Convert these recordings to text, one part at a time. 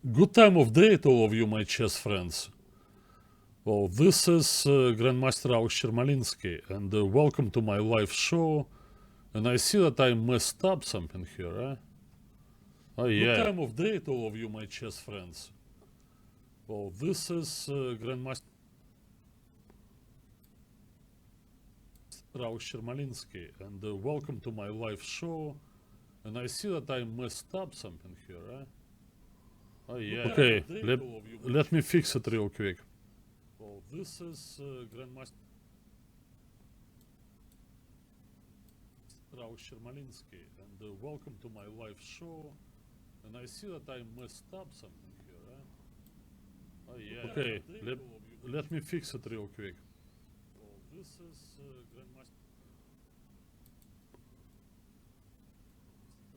Good time of day to all of you, my chess friends. Well, this is Grandmaster Alex Yermolinsky, and welcome to my live show. And I see that I messed up something here, eh? Oh, yeah. Good time of day to all of you, my chess friends. Well, this is Grandmaster Alex Yermolinsky, and welcome to my live show. And I see that I messed up something here, eh? Oh, yeah. Okay, let me fix it real quick. Well, this is Grandmaster Alex Yermolinsky, and welcome to my live show. And I see that I messed up something here, eh? Oh, yeah. Okay, let me fix it real quick. Well, this is Grandmaster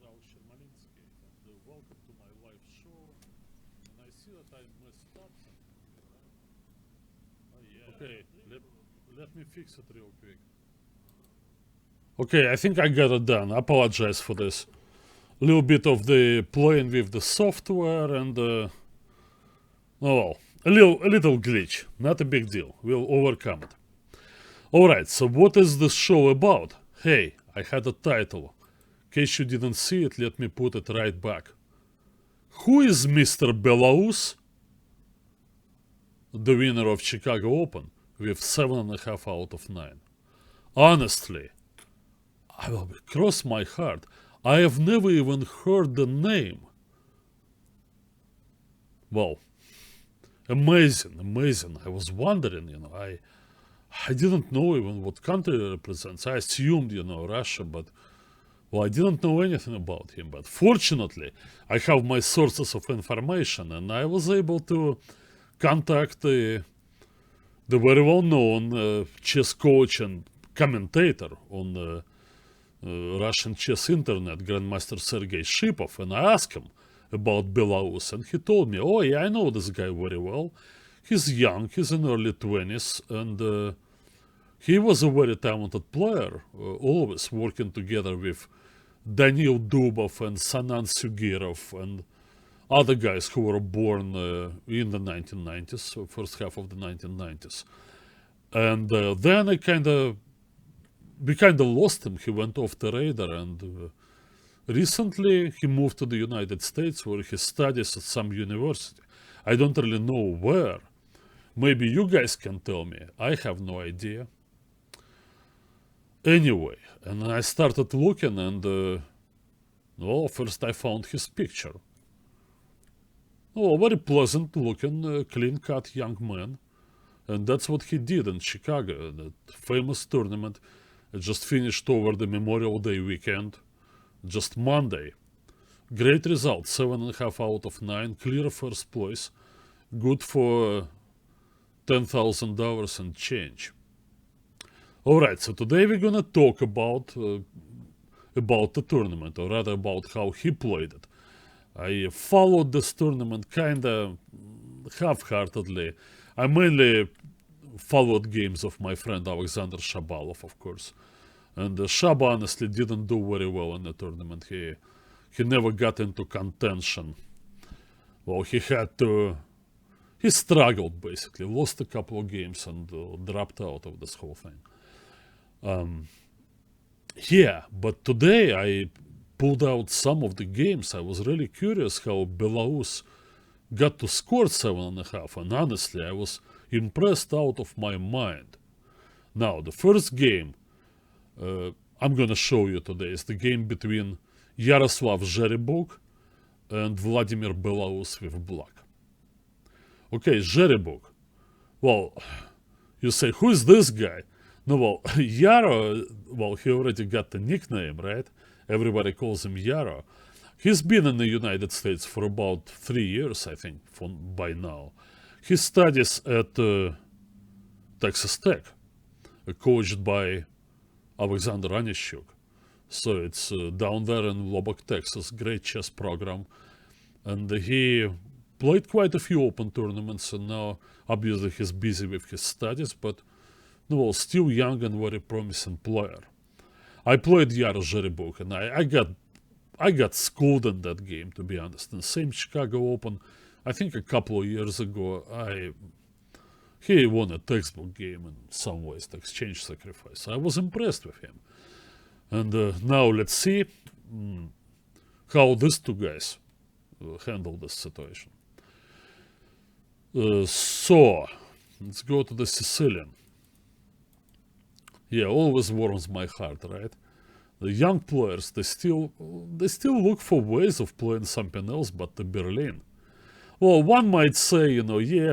Alex Yermolinsky, and welcome to my live show. And I see that I messed up something here, eh? Oh, yeah. Okay, let me fix it real quick. Okay, I think I got it done. I apologize for this. A little bit of the playing with the software and oh, a little glitch. Not a big deal. We'll overcome it. Alright, so what is this show about? Hey, I had a title. In case you didn't see it, let me put it right back. Who is Mr. Belarus? The winner of Chicago Open with 7.5 out of 9. Honestly, I will cross my heart. I have never even heard the name. Well, amazing. I was wondering, I didn't know even what country he represents. I assumed, Russia, but, well, I didn't know anything about him. But fortunately, I have my sources of information, and I was able to contact the very well-known chess coach and commentator on the Russian chess internet, Grandmaster Sergei Shipov, and I asked him about Belarus, and he told me, oh yeah, I know this guy very well. He's young, he's in early 20s, and he was a very talented player, always working together with Daniil Dubov and Sanan Sugirov and other guys who were born in the 1990s, so first half of the 1990s. And then we kind of lost him. He went off the radar, and recently he moved to the United States, where he studies at some university. I don't really know where. Maybe you guys can tell me. I have no idea. Anyway, and I started looking, and well, first I found his picture. Oh, very pleasant looking, clean-cut young man. And that's what he did in Chicago, that famous tournament. It just finished over the Memorial Day weekend, just Monday. Great result, 7.5 out of 9, clear first place, good for $10,000 and change. Alright, so today we're gonna talk about the tournament, or rather about how he played it. I followed this tournament kinda half-heartedly. I mainly followed games of my friend Alexander Shabalov, of course. And Shaba honestly didn't do very well in the tournament. He never got into contention. Well, he struggled basically, lost a couple of games and dropped out of this whole thing. Yeah, but today I pulled out some of the games. I was really curious how Belarus got to score 7.5, and honestly, I was impressed out of my mind. Now, the first game I'm gonna show you today is the game between Yaroslav Zherebok and Vladimir Belarus with black. Okay, Zherebok. Well, you say, who is this guy? No, well, Yaro, well, he already got the nickname, right? Everybody calls him Yaro. He's been in the United States for about 3 years, I think, by now. He studies at Texas Tech, coached by Alexander Anishchuk. So it's down there in Lubbock, Texas, great chess program. And he played quite a few open tournaments, and now obviously he's busy with his studies, but well, still young and very promising player. I played Yaro Zherebok, and I got schooled in that game, to be honest. In the same Chicago Open, I think a couple of years ago, he won a textbook game in some ways, the exchange sacrifice. I was impressed with him. And now let's see how these two guys handle this situation. So, let's go to the Sicilian. Yeah, always warms my heart, right? The young players, they still look for ways of playing something else but the Berlin. Well, one might say, yeah,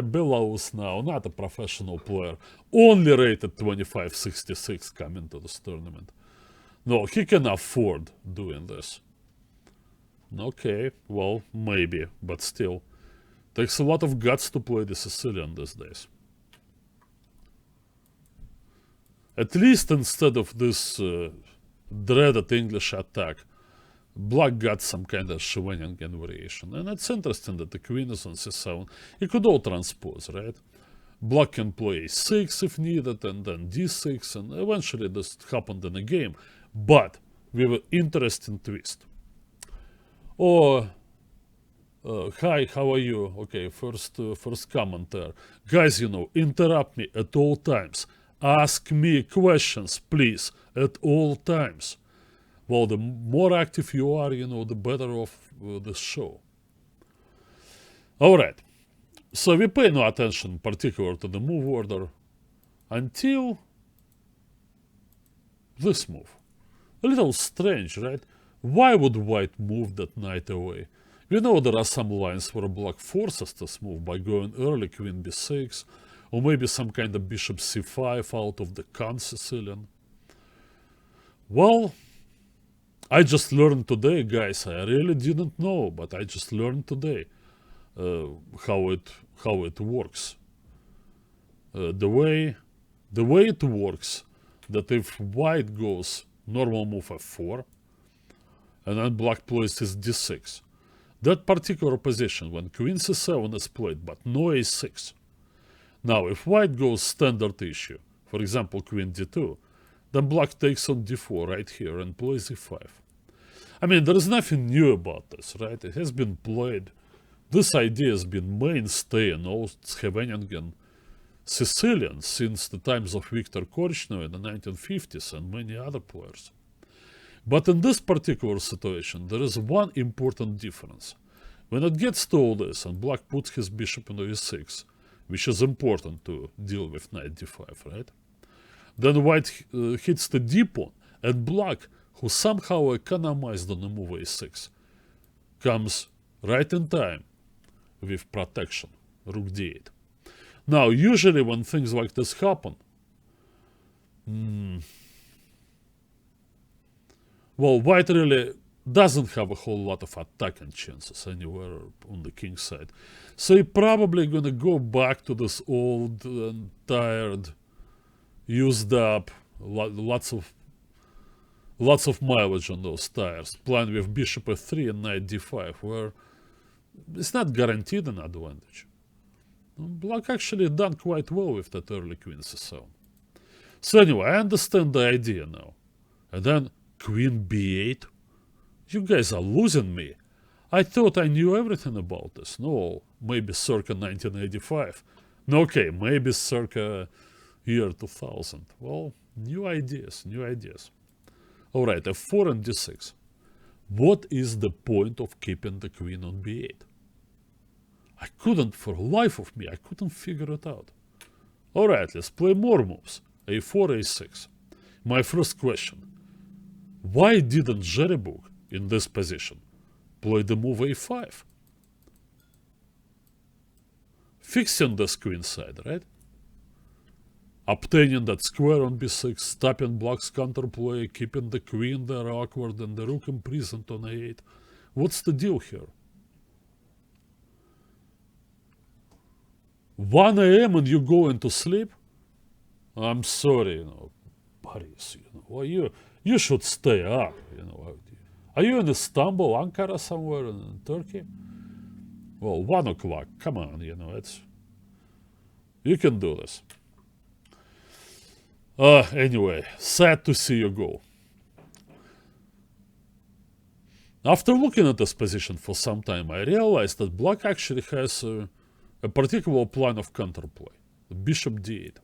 Belarus now, not a professional player, only rated 2566 coming to this tournament. No, he can afford doing this. Okay, well, maybe, but still. Takes a lot of guts to play the Sicilian these days. At least instead of this dreaded English attack, Black got some kind of Scheveningen variation. And it's interesting that the queen is on c7. You could all transpose, right? Black can play a6 if needed, and then d6, and eventually this happened in a game. But with an interesting twist. Hi, how are you? Okay, first comment there. Guys, interrupt me at all times. Ask me questions, please, at all times. Well, the more active you are, the better off the show. Alright, so we pay no attention in particular to the move order until this move. A little strange, right? Why would white move that knight away? We know there are some lines where black forces this move by going early queen b6, or maybe some kind of bishop c5 out of the Sicilian. Well, I just learned today, guys. I really didn't know, but I just learned today how it works. The way it works, that if white goes normal move f4, and then black plays his d6, that particular position when queen c7 is played, but no a6. Now, if white goes standard issue, for example, queen d2, then black takes on d4 right here and plays e5. I mean, there is nothing new about this, right? It has been played. This idea has been mainstay in all Scheveningen Sicilians since the times of Viktor Korchnoi in the 1950s and many other players. But in this particular situation, there is one important difference. When it gets to all this and black puts his bishop into e6, which is important to deal with knight d5, right? Then white hits the d-pawn, and black, who somehow economized on the move a6, comes right in time with protection, rook d8. Now, usually when things like this happen, well, white really doesn't have a whole lot of attacking chances anywhere on the king side. So you're probably gonna go back to this old and tired, used up, lots of mileage on those tires, playing with bishop f3 and knight d5, where it's not guaranteed an advantage. Black actually done quite well with that early queen c7. So anyway, I understand the idea now. And then queen b8? You guys are losing me. I thought I knew everything about this. No, maybe circa 1985. No, okay, maybe circa year 2000. Well, new ideas. Alright, f4 and d6. What is the point of keeping the queen on b8? I couldn't, for the life of me, I couldn't figure it out. Alright, let's play more moves. a4, a6. My first question. Why didn't Jerebook, in this position, play the move a5? Fixing this queen side, right? Obtaining that square on b6, stopping black's counterplay, keeping the queen there awkward and the rook imprisoned on a8. What's the deal here? 1 a.m. and you going to sleep? I'm sorry, buddies, well, you should stay up, Are you in Istanbul, Ankara, somewhere in Turkey? Well, 1 o'clock, come on, you can do this. Anyway, sad to see you go. After looking at this position for some time, I realized that black actually has a particular plan of counterplay. Bishop d8.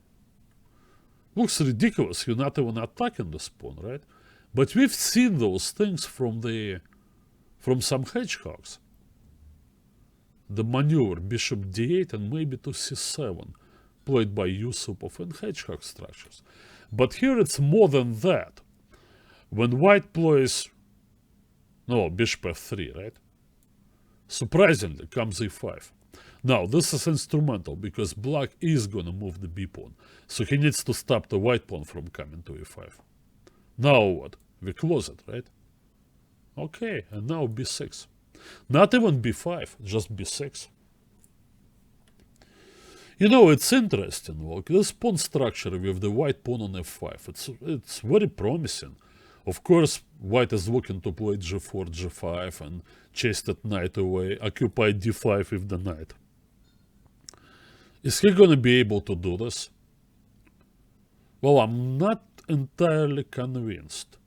Looks ridiculous, you're not even attacking this pawn, right? But we've seen those things from some hedgehogs. The maneuver bishop d8 and maybe to c7, played by Yusupov in hedgehog structures. But here it's more than that. When white plays, no, bishop f3, right? Surprisingly, comes e5. Now, this is instrumental because black is gonna move the b pawn, so he needs to stop the white pawn from coming to e5. Now what? We close it, right? Okay, and now b6. Not even b5, just b6. You know, it's interesting, look, this pawn structure with the white pawn on f5, it's very promising. Of course, white is looking to play g4, g5, and chase that knight away, occupy d5 with the knight. Is he gonna be able to do this? Well, I'm not entirely convinced.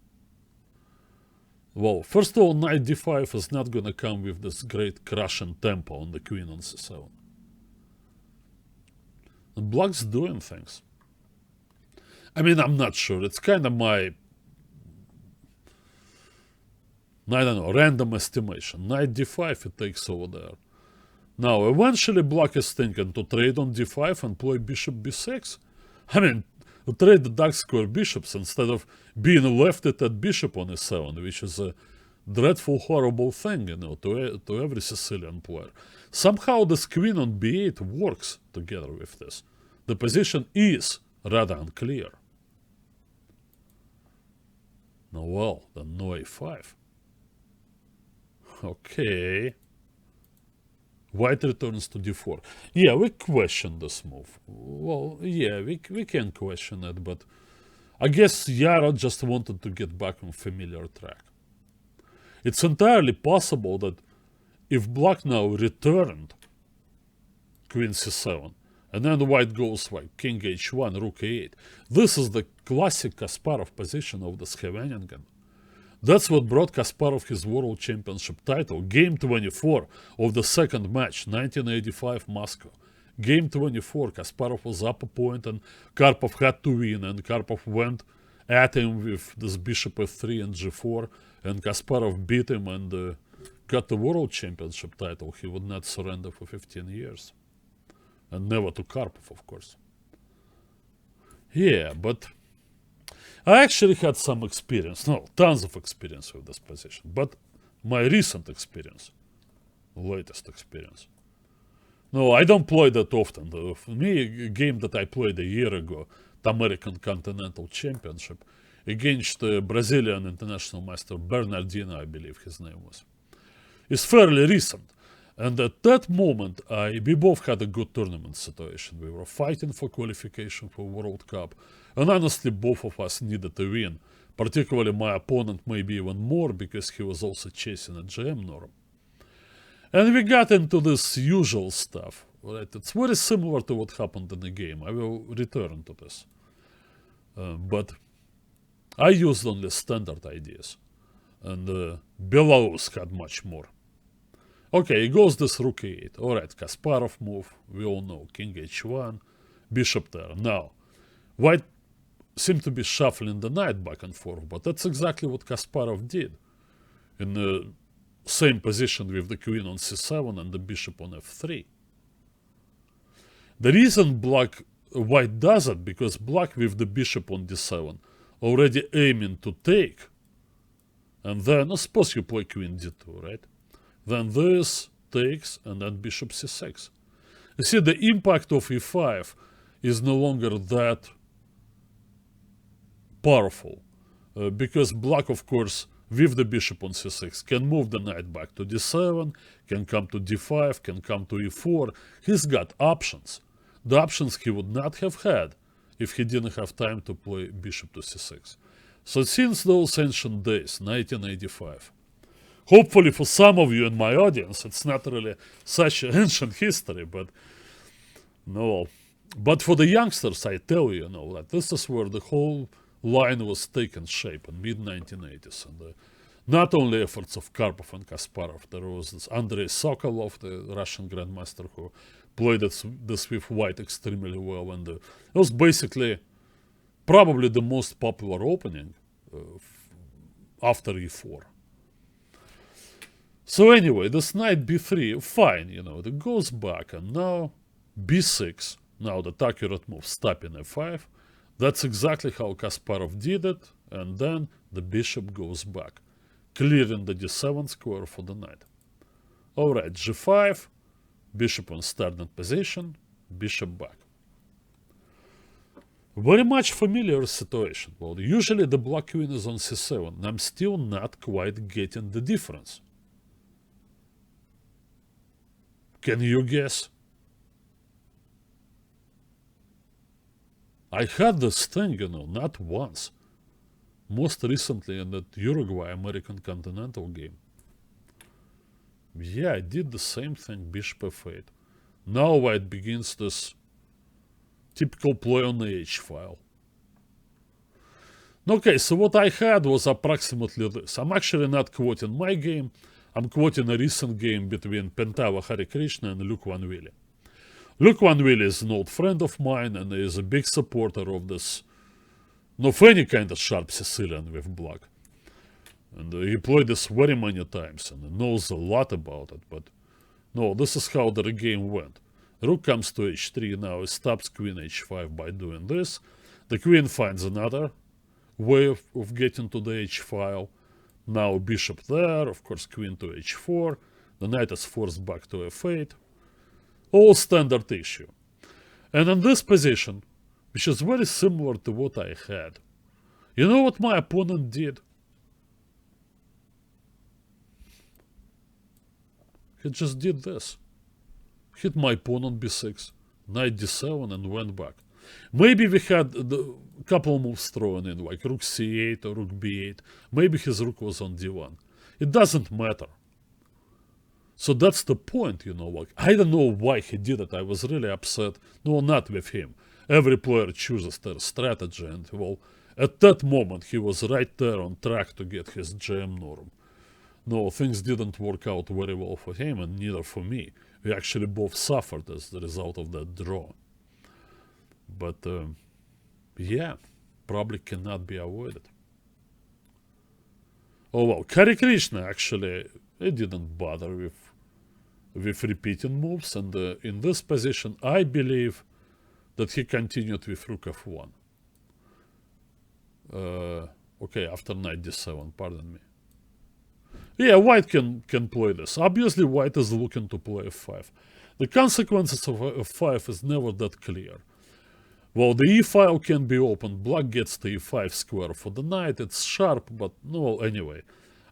Well, first of all, knight d5 is not gonna come with this great crushing tempo on the queen on c7. And black's doing things. I mean, I'm not sure. It's kind of my, I don't know, random estimation. Knight d5, it takes over there. Now, eventually black is thinking to trade on d5 and play bishop b6. I mean, to trade the dark square bishops instead of being left at that bishop on e7, which is a dreadful, horrible thing, you know, to every Sicilian player. Somehow this queen on b8 works together with this. The position is rather unclear. Now, well, then no a5. Okay. White returns to d4. Yeah, we question this move. Well, yeah, we can question it, but I guess Yara just wanted to get back on familiar track. It's entirely possible that if black now returned queen c7, and then white goes like king h1, rook a8, this is the classic Kasparov position of the Scheveningen. That's what brought Kasparov his world championship title. Game 24 of the second match, 1985 Moscow. Game 24, Kasparov was up a point and Karpov had to win, and Karpov went at him with this bishop f3 and g4, and Kasparov beat him and got the world championship title. He would not surrender for 15 years. And never to Karpov, of course. Yeah, but I actually had some experience, no, tons of experience with this position, but my recent experience, latest experience. No, I don't play that often. For me, a game that I played a year ago, the American Continental Championship, against the Brazilian international master Bernardino, I believe his name was, is fairly recent. And at that moment, we both had a good tournament situation. We were fighting for qualification for World Cup. And honestly, both of us needed a win. Particularly my opponent maybe even more, because he was also chasing a GM norm. And we got into this usual stuff. Right? It's very similar to what happened in the game. I will return to this. But I used only standard ideas. And Belarus had much more. Okay, it goes this rook e8. Alright, Kasparov move. We all know. King h1, bishop there. Now, white seemed to be shuffling the knight back and forth, but that's exactly what Kasparov did. In the same position with the queen on c7 and the bishop on f3. The reason white does it, because black with the bishop on d7 already aiming to take. And then, I suppose you play queen d2, right? Then this takes, and then bishop c6. You see, the impact of e5 is no longer that powerful, because black, of course, with the bishop on c6, can move the knight back to d7, can come to d5, can come to e4. He's got options. The options he would not have had if he didn't have time to play bishop to c6. So since those ancient days, 1985, hopefully for some of you in my audience, it's not really such an ancient history, but no. But for the youngsters, I tell you, that this is where the whole line was taking shape in mid-1980s. And not only efforts of Karpov and Kasparov, there was this Andrei Sokolov, the Russian grandmaster, who played this with white extremely well, and it was basically probably the most popular opening after e4. So anyway, this knight b3, fine, it goes back, and now b6, now the accurate move, stopping f5. That's exactly how Kasparov did it, and then the bishop goes back, clearing the d7 square for the knight. Alright, g5, bishop on starting position, bishop back. Very much familiar situation. Well, usually the black queen is on c7, and I'm still not quite getting the difference. Can you guess? I had this thing, not once. Most recently in that Uruguay American Continental game. Yeah, I did the same thing, bishop f8. Now white begins this typical play on the H file. Okay, so what I had was approximately this. I'm actually not quoting my game. I'm quoting a recent game between Pentava Harikrishna and Luke Van Willy. Luke Van Willy is an old friend of mine and is a big supporter of this, of any kind of sharp Sicilian with black. And he played this very many times and knows a lot about it, but no, this is how the game went. Rook comes to h3, now it stops queen h5 by doing this. The queen finds another way of getting to the h file. Now bishop there, of course queen to h4, the knight is forced back to f8. All standard issue. And in this position, which is very similar to what I had, you know what my opponent did? He just did this. Hit my pawn on b6, knight d7 and went back. Maybe we had a couple moves thrown in, like rook c8 or rook b8. Maybe his rook was on d1. It doesn't matter. So that's the point, like, I don't know why he did it. I was really upset. No, not with him. Every player chooses their strategy, and, well, at that moment he was right there on track to get his GM norm. No, things didn't work out very well for him, and neither for me. We actually both suffered as the result of that draw. But, yeah, probably cannot be avoided. Oh well, Harikrishna actually, he didn't bother with repeating moves, and in this position, I believe that he continued with rook f1. Okay, after knight d7, pardon me. Yeah, white can play this. Obviously, white is looking to play f5. The consequences of f5 is never that clear. Well, the e file can be opened. Black gets the e5 square for the knight. It's sharp, but no, anyway.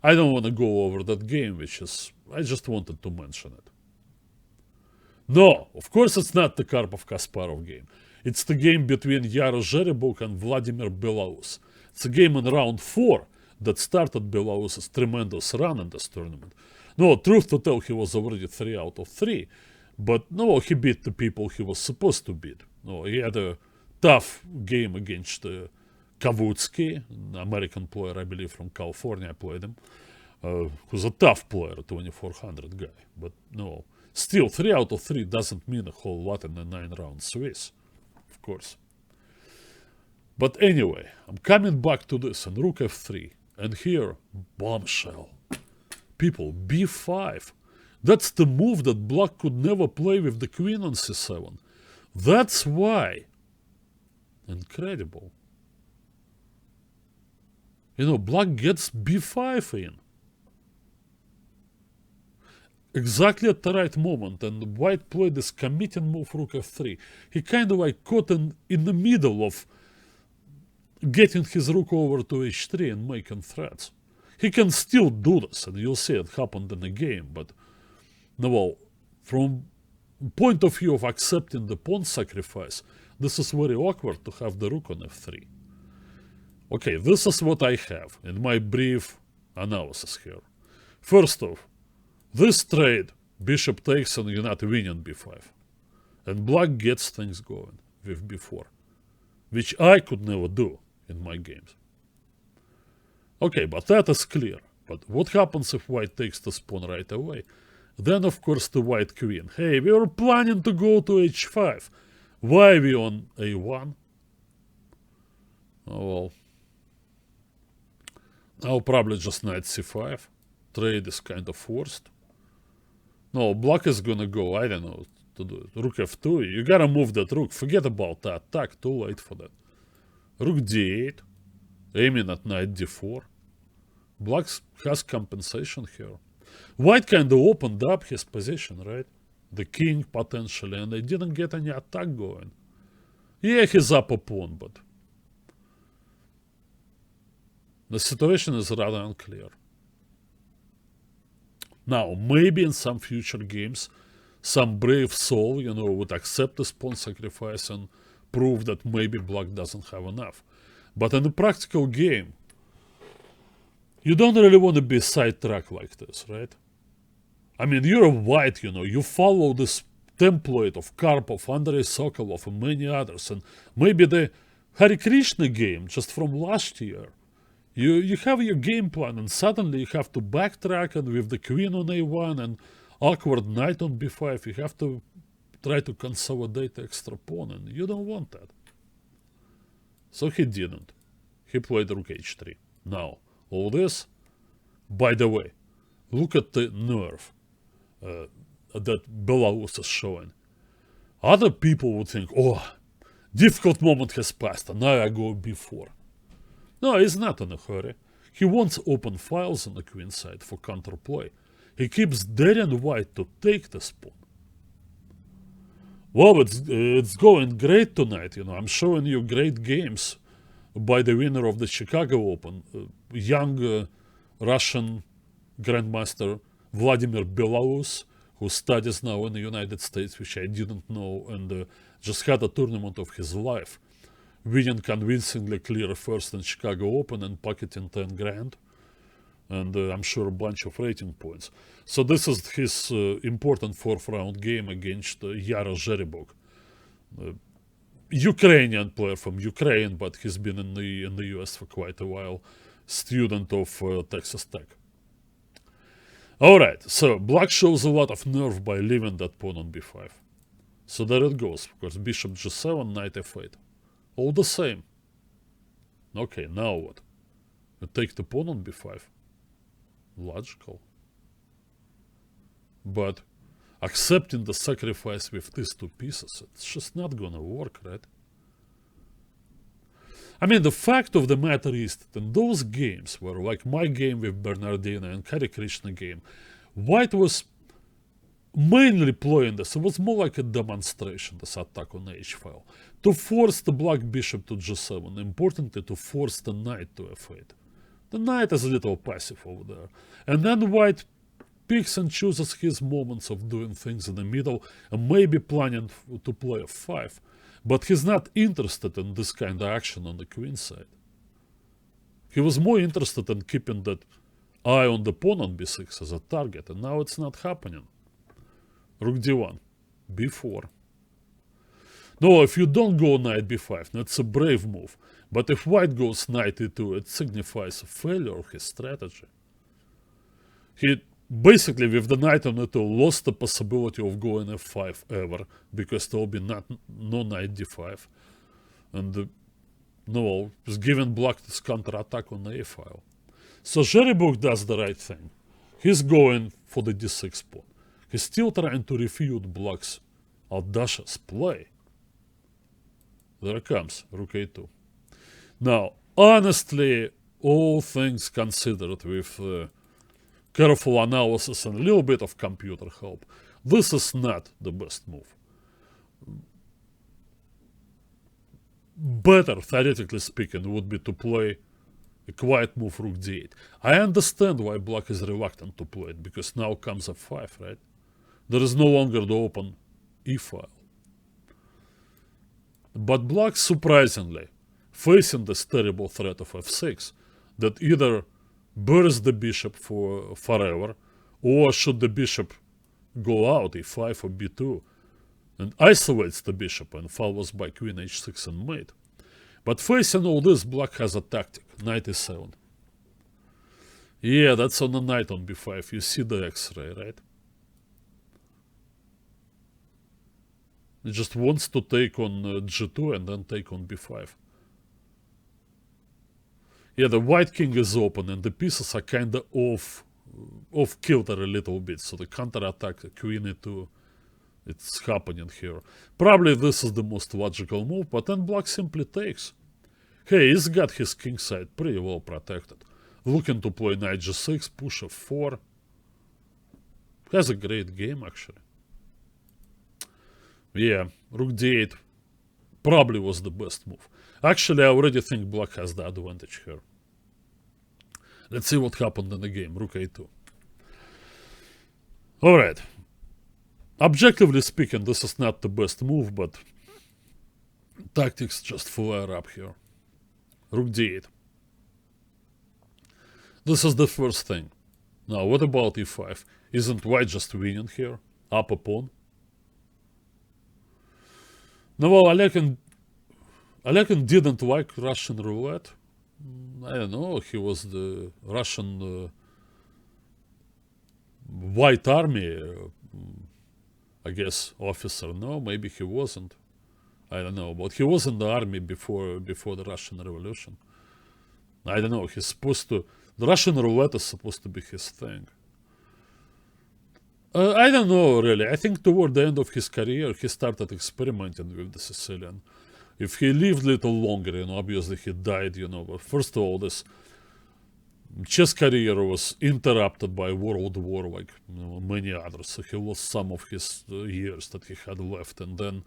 I don't want to go over that game, I just wanted to mention it. No, of course it's not the Karpov-Kasparov game. It's the game between Yaro Zheribok and Vladimir Belaus. It's a game in round 4 that started Belarus's tremendous run in this tournament. No, truth to tell, he was already 3 out of 3. But no, he beat the people he was supposed to beat. No, he had a tough game against Kavutsky, an American player, I believe, from California. I played him. Who's a tough player, a 2400 guy. But no, still, 3 out of 3 doesn't mean a whole lot in a 9-round Swiss, of course. But anyway, I'm coming back to this, and rook f3. And here, bombshell. People, b5. That's the move that black could never play with the queen on c7. That's why. Incredible. Black gets b5 in. Exactly at the right moment, and white played this committing move rook f3. He kind of like caught in the middle of getting his rook over to h3 and making threats. He can still do this, and you'll see it happened in the game, but no, well, from point of view of accepting the pawn sacrifice, this is very awkward to have the rook on f3. Okay, this is what I have in my brief analysis here. First off, this trade, bishop takes and you're not winning b5. And black gets things going with b4, which I could never do in my games. Okay, but that is clear. But what happens if white takes the pawn right away? Then, of course, the white queen. Hey, we were planning to go to h5. Why are we on a1? Oh, well. Now probably just knight c5. Trade is kind of forced. No, black is gonna go, I don't know, to do it. Rook f2. You gotta move that rook. Forget about that attack. Too late for that. Rook d8. Aiming at knight d4. Black has compensation here. White kind of opened up his position, right? The king potentially, and they didn't get any attack going. Yeah, he's up a pawn, but the situation is rather unclear. Now, maybe in some future games, some brave soul, would accept this pawn sacrifice and prove that maybe black doesn't have enough. But in a practical game, you don't really want to be sidetracked like this, right? I mean, you're a white, you follow this template of Karpov, Andrei Sokolov, and many others, and maybe the Hare Krishna game just from last year. You have your game plan, and suddenly you have to backtrack, and with the queen on a1 and awkward knight on b5, you have to try to consolidate the extra pawn, and you don't want that. So he didn't. He played rook h3. Now, all this, by the way, look at the nerve that Belarus is showing. Other people would think, oh, difficult moment has passed, and now I go b4. No, he's not in a hurry. He wants open files on the queen side for counterplay. He keeps daring white to take this pawn. Well, it's going great tonight, I'm showing you great games by the winner of the Chicago Open, young Russian Grandmaster Vladimir Belarus, who studies now in the United States, which I didn't know, and just had a tournament of his life, winning convincingly clear first in Chicago Open and pocketing 10 grand, and I'm sure a bunch of rating points. So this is his important fourth round game against Yaro Zheribok, Ukrainian player from Ukraine, but he's been in the US for quite a while, student of Texas Tech. Alright, so black shows a lot of nerve by leaving that pawn on b5. So there it goes, of course, bishop g7, knight f8. All the same. Okay, now what? You take the pawn on b5. Logical. But accepting the sacrifice with these two pieces, it's just not gonna work, right? I mean, the fact of the matter is that in those games where, like my game with Bernardino and Hare Krishna game, white was mainly playing this. It was more like a demonstration, this attack on h-file, to force the black bishop to g7, importantly to force the knight to f8. The knight is a little passive over there. And then white picks and chooses his moments of doing things in the middle and maybe planning to play f5. But he's not interested in this kind of action on the queen side. He was more interested in keeping that eye on the pawn on b6 as a target, and now it's not happening. Rook d1, b4. No, if you don't go knight b5, that's a brave move. But if white goes knight e2, it signifies a failure of his strategy. He basically, with the knight on e2, lost the possibility of going f5 ever, because there will be no knight d5. And no, it's giving black this counter-attack on the a-file. So Zheribok does the right thing. He's going for the d6 pawn. He's still trying to refute black's audacious play. There it comes, rook a2. Now, honestly, all things considered, with careful analysis and a little bit of computer help, this is not the best move. Better, theoretically speaking, would be to play a quiet move rook d8. I understand why black is reluctant to play it, because now comes f5, right? There is no longer the open e-file. But black, surprisingly, facing this terrible threat of f6, that either buries the bishop for forever, or should the bishop go out, e5 or b2, and isolates the bishop and follows by queen h6 and mate. But facing all this, black has a tactic, knight e7. Yeah, that's on the knight on b5. You see the x-ray, right? It just wants to take on g2 and then take on b5. Yeah, the white king is open and the pieces are kind of off kilter a little bit. So the counter-attack queen e2, it's happening here. Probably this is the most logical move, but then black simply takes. Hey, he's got his king side pretty well protected. Looking to play knight g6, push f4. Has a great game, actually. Yeah, rook d8 probably was the best move. Actually, I already think black has the advantage here. Let's see what happened in the game. Rook a2. Alright. Objectively speaking, this is not the best move, but tactics just flare up here. Rook d8. This is the first thing. Now, what about e5? Isn't white just winning here? Up a pawn? No, well, Alekin didn't like Russian roulette. I don't know, he was the Russian White Army, I guess, officer. No, maybe he wasn't. I don't know, but he was in the army before the Russian Revolution. I don't know, he's supposed to... The Russian roulette is supposed to be his thing. I don't know, really. I think toward the end of his career, he started experimenting with the Sicilian. If he lived a little longer, obviously he died, but first of all, this chess career was interrupted by World War, like many others. So he lost some of his years that he had left. And then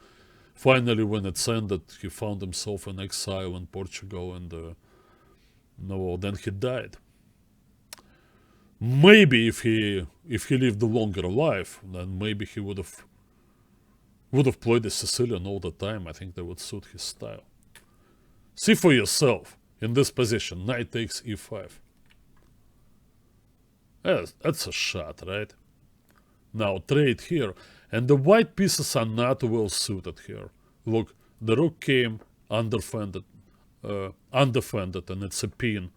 finally, when it's ended, he found himself in exile in Portugal, and then he died. Maybe if he lived a longer life, then maybe he would have played the Sicilian all the time. I think that would suit his style. See for yourself in this position. Knight takes e5. That's a shot, right? Now trade here, and the white pieces are not well suited here. Look, the rook came undefended, and it's a pin.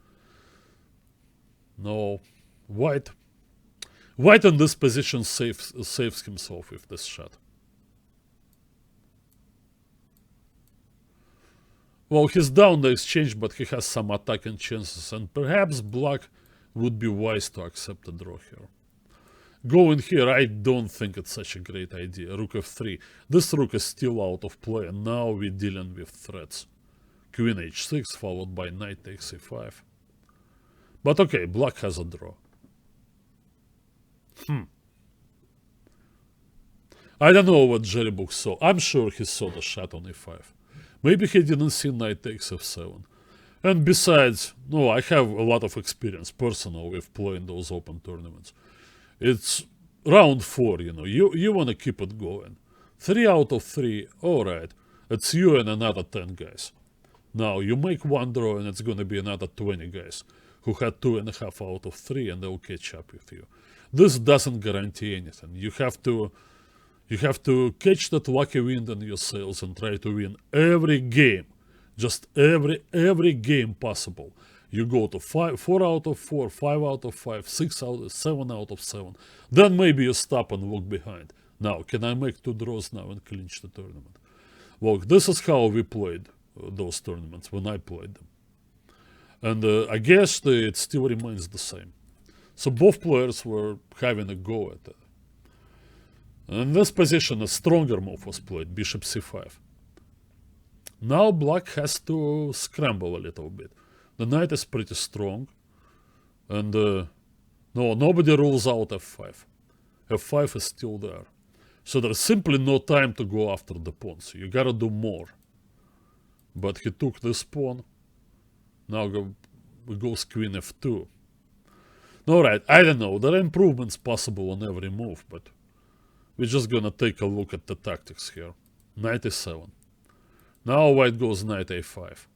No. White in this position saves himself with this shot. Well, he's down the exchange, but he has some attacking chances, and perhaps black would be wise to accept a draw here. Going here, I don't think it's such a great idea. Rook f3. This rook is still out of play, and now we're dealing with threats. Queen h6, followed by knight takes e5. But okay, black has a draw. I don't know what Jerrybook saw. I'm sure he saw the shot on e5. Maybe he didn't see knight takes f7. And besides, no, I have a lot of experience personal with playing those open tournaments. It's round 4, you want to keep it going. 3 out of 3, alright. It's you and another 10 guys. Now, you make one draw and it's going to be another 20 guys who had 2.5 out of 3, and they'll catch up with you. This doesn't guarantee anything. You have to catch that lucky wind in your sails and try to win every game. Just every game possible. You go to 4 out of 4, 5 out of 5, 6 out of 7 out of 7. Then maybe you stop and look behind. Now, can I make 2 draws now and clinch the tournament? Well, this is how we played those tournaments when I played them. And I guess it still remains the same. So both players were having a go at it. In this position, a stronger move was played, bishop c5. Now black has to scramble a little bit. The knight is pretty strong. And no, nobody rules out f5. f5 is still there. So there's simply no time to go after the pawn. So you gotta do more. But he took this pawn. Now goes queen f2. Alright, I don't know. There are improvements possible on every move, but we're just gonna take a look at the tactics here. Knight e7. Now white goes knight a5.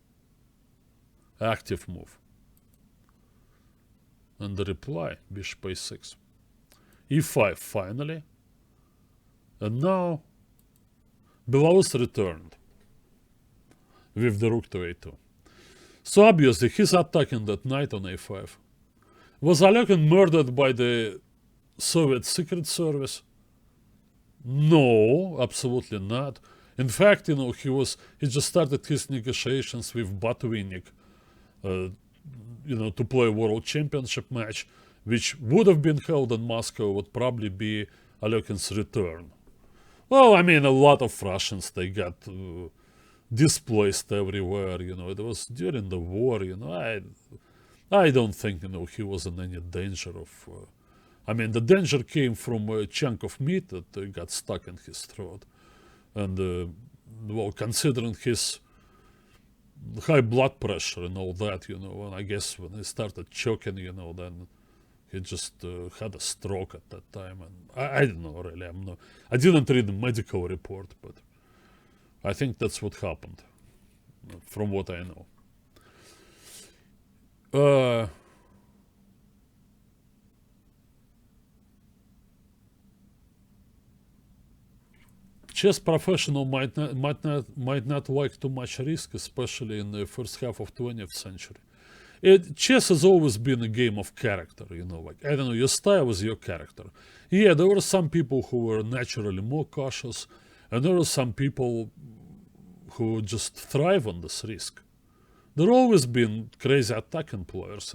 Active move. And the reply, bishop a6. e5 finally. And now Belarus returned with the rook to a2. So obviously he's attacking that knight on a5. Was Alekhine murdered by the Soviet Secret Service? No, absolutely not. In fact, he just started his negotiations with Botvinnik, to play a world championship match, which would have been held in Moscow, would probably be Alekhine's return. Well, I mean, a lot of Russians, they got displaced everywhere, it was during the war, I don't think, he was in any danger of, the danger came from a chunk of meat that got stuck in his throat. And, considering his high blood pressure and all that, and I guess when he started choking, then he just had a stroke at that time. And I don't know, really. I didn't read the medical report, but I think that's what happened, from what I know. Chess professional might not like too much risk, especially in the first half of 20th century. Chess has always been a game of character, I don't know, your style is your character. Yeah, there were some people who were naturally more cautious, and there were some people who just thrive on this risk. There always been crazy attacking players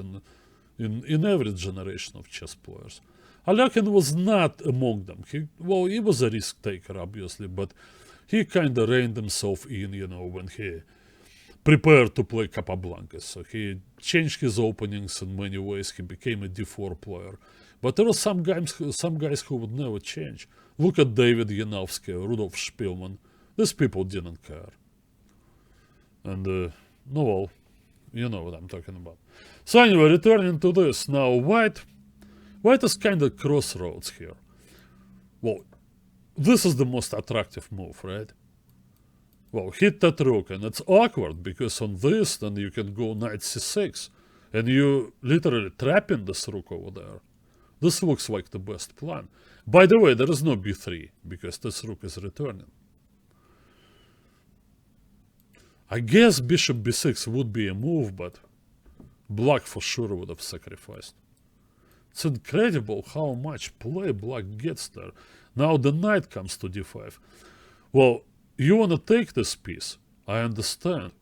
in every generation of chess players. Alekhine was not among them. He was a risk taker, obviously, but he kind of reined himself in, when he prepared to play Capablanca. So he changed his openings in many ways. He became a d4 player. But there were some guys who would never change. Look at David Yanovsky, Rudolf Spielman. These people didn't care. And, you know what I'm talking about. So anyway, returning to this. Now, White is kind of crossroads here. Well, this is the most attractive move, right? Well, hit that rook, and it's awkward, because on this, then you can go knight c6, and you literally trapping this rook over there. This looks like the best plan. By the way, there is no b3, because this rook is returning. I guess bishop b6 would be a move, but black for sure would have sacrificed. It's incredible how much play black gets there. Now the knight comes to d5. Well, you want to take this piece. I understand,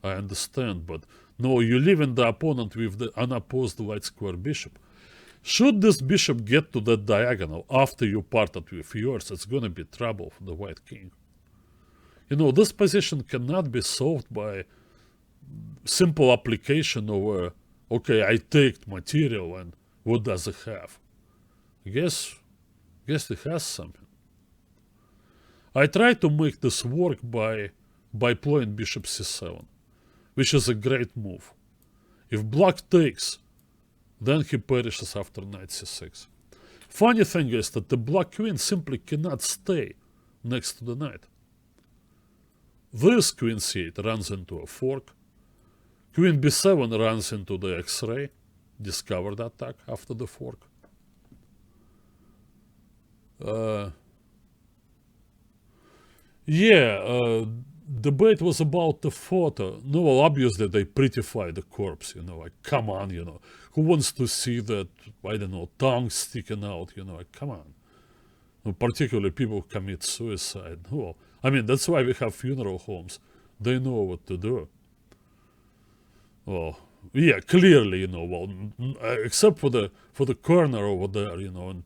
but no, you're leaving the opponent with the unopposed light square bishop. Should this bishop get to that diagonal after you parted with yours, it's going to be trouble for the white king. This position cannot be solved by simple application of, okay, I take material, and what does it have? I guess it has something. I try to make this work by playing bishop c7, which is a great move. If black takes, then he perishes after knight c6. Funny thing is that the black queen simply cannot stay next to the knight. This queen c8 runs into a fork. Queen b7 runs into the x-ray, discovered attack after the fork. Debate was about the photo. No, well, obviously they prettify the corpse, like, come on, who wants to see that, I don't know, tongue sticking out, like, come on. Particularly people who commit suicide. Well, that's why we have funeral homes. They know what to do. Well, yeah, clearly, except for the corner over there, in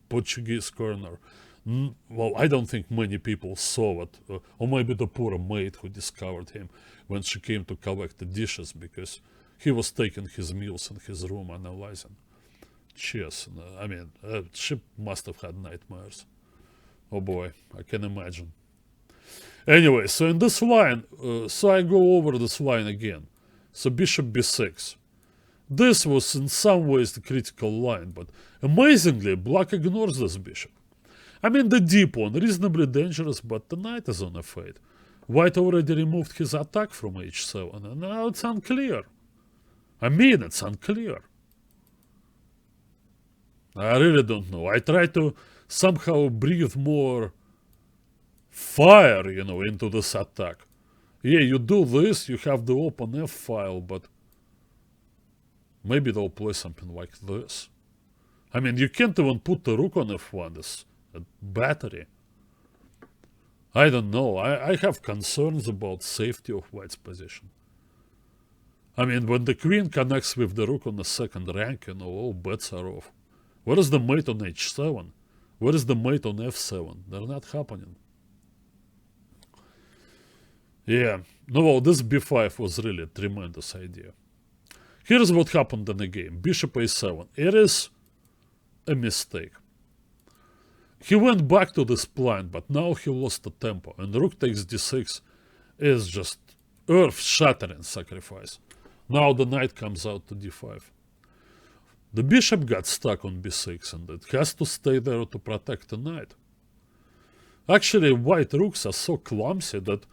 Portuguese corner. Well, I don't think many people saw it, or maybe the poor maid who discovered him when she came to collect the dishes, because he was taking his meals in his room analyzing chess. She must have had nightmares. Oh boy, I can imagine. Anyway, so in this line, so I go over this line again. So bishop b6. This was in some ways the critical line, but amazingly, black ignores this bishop. The d pawn, reasonably dangerous, but the knight is on f8. White already removed his attack from h7, and now it's unclear. It's unclear. I really don't know. I try to somehow breathe more fire, into this attack. Yeah, you do this, you have the open f file, but Maybe they'll play something like this. I mean, you can't even put the rook on f1, this battery. I don't know. I have concerns about safety of white's position. I mean, when the queen connects with the rook on the second rank, you know, all bets are off. Where is the mate on h7? Where is the mate on f7? They're not happening. Yeah, no, well, this b5 was really a tremendous idea. Here's what happened in the game. Bishop a7. It is a mistake. He went back to this plan, but now he lost the tempo. And rook takes d6 is just earth-shattering sacrifice. Now the knight comes out to d5. The bishop got stuck on b6, and it has to stay there to protect the knight. Actually, white rooks are so clumsy that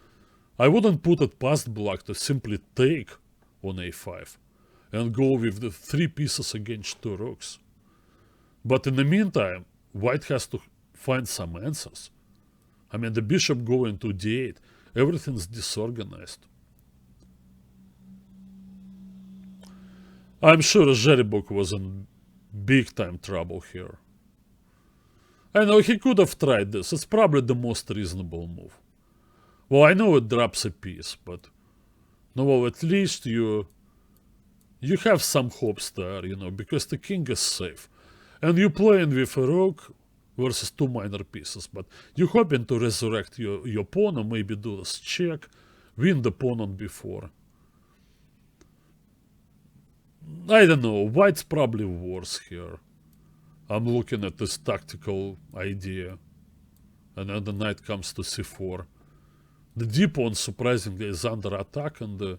I wouldn't put it past black to simply take on a5 and go with the 3 pieces against 2 rooks. But in the meantime, white has to find some answers. I mean, the bishop going to d8, everything's disorganized. I'm sure Jeribuk was in big time trouble here. I know he could have tried this, it's probably the most reasonable move. Well, I know it drops a piece, but no, well, at least you have some hopes there, you know, because the king is safe. And you're playing with a rook versus 2 minor pieces, but you're hoping to resurrect your pawn or maybe do this check, win the pawn on b4. I don't know, white's probably worse here. I'm looking at this tactical idea. And then the knight comes to c4. The d-pawn surprisingly is under attack, and the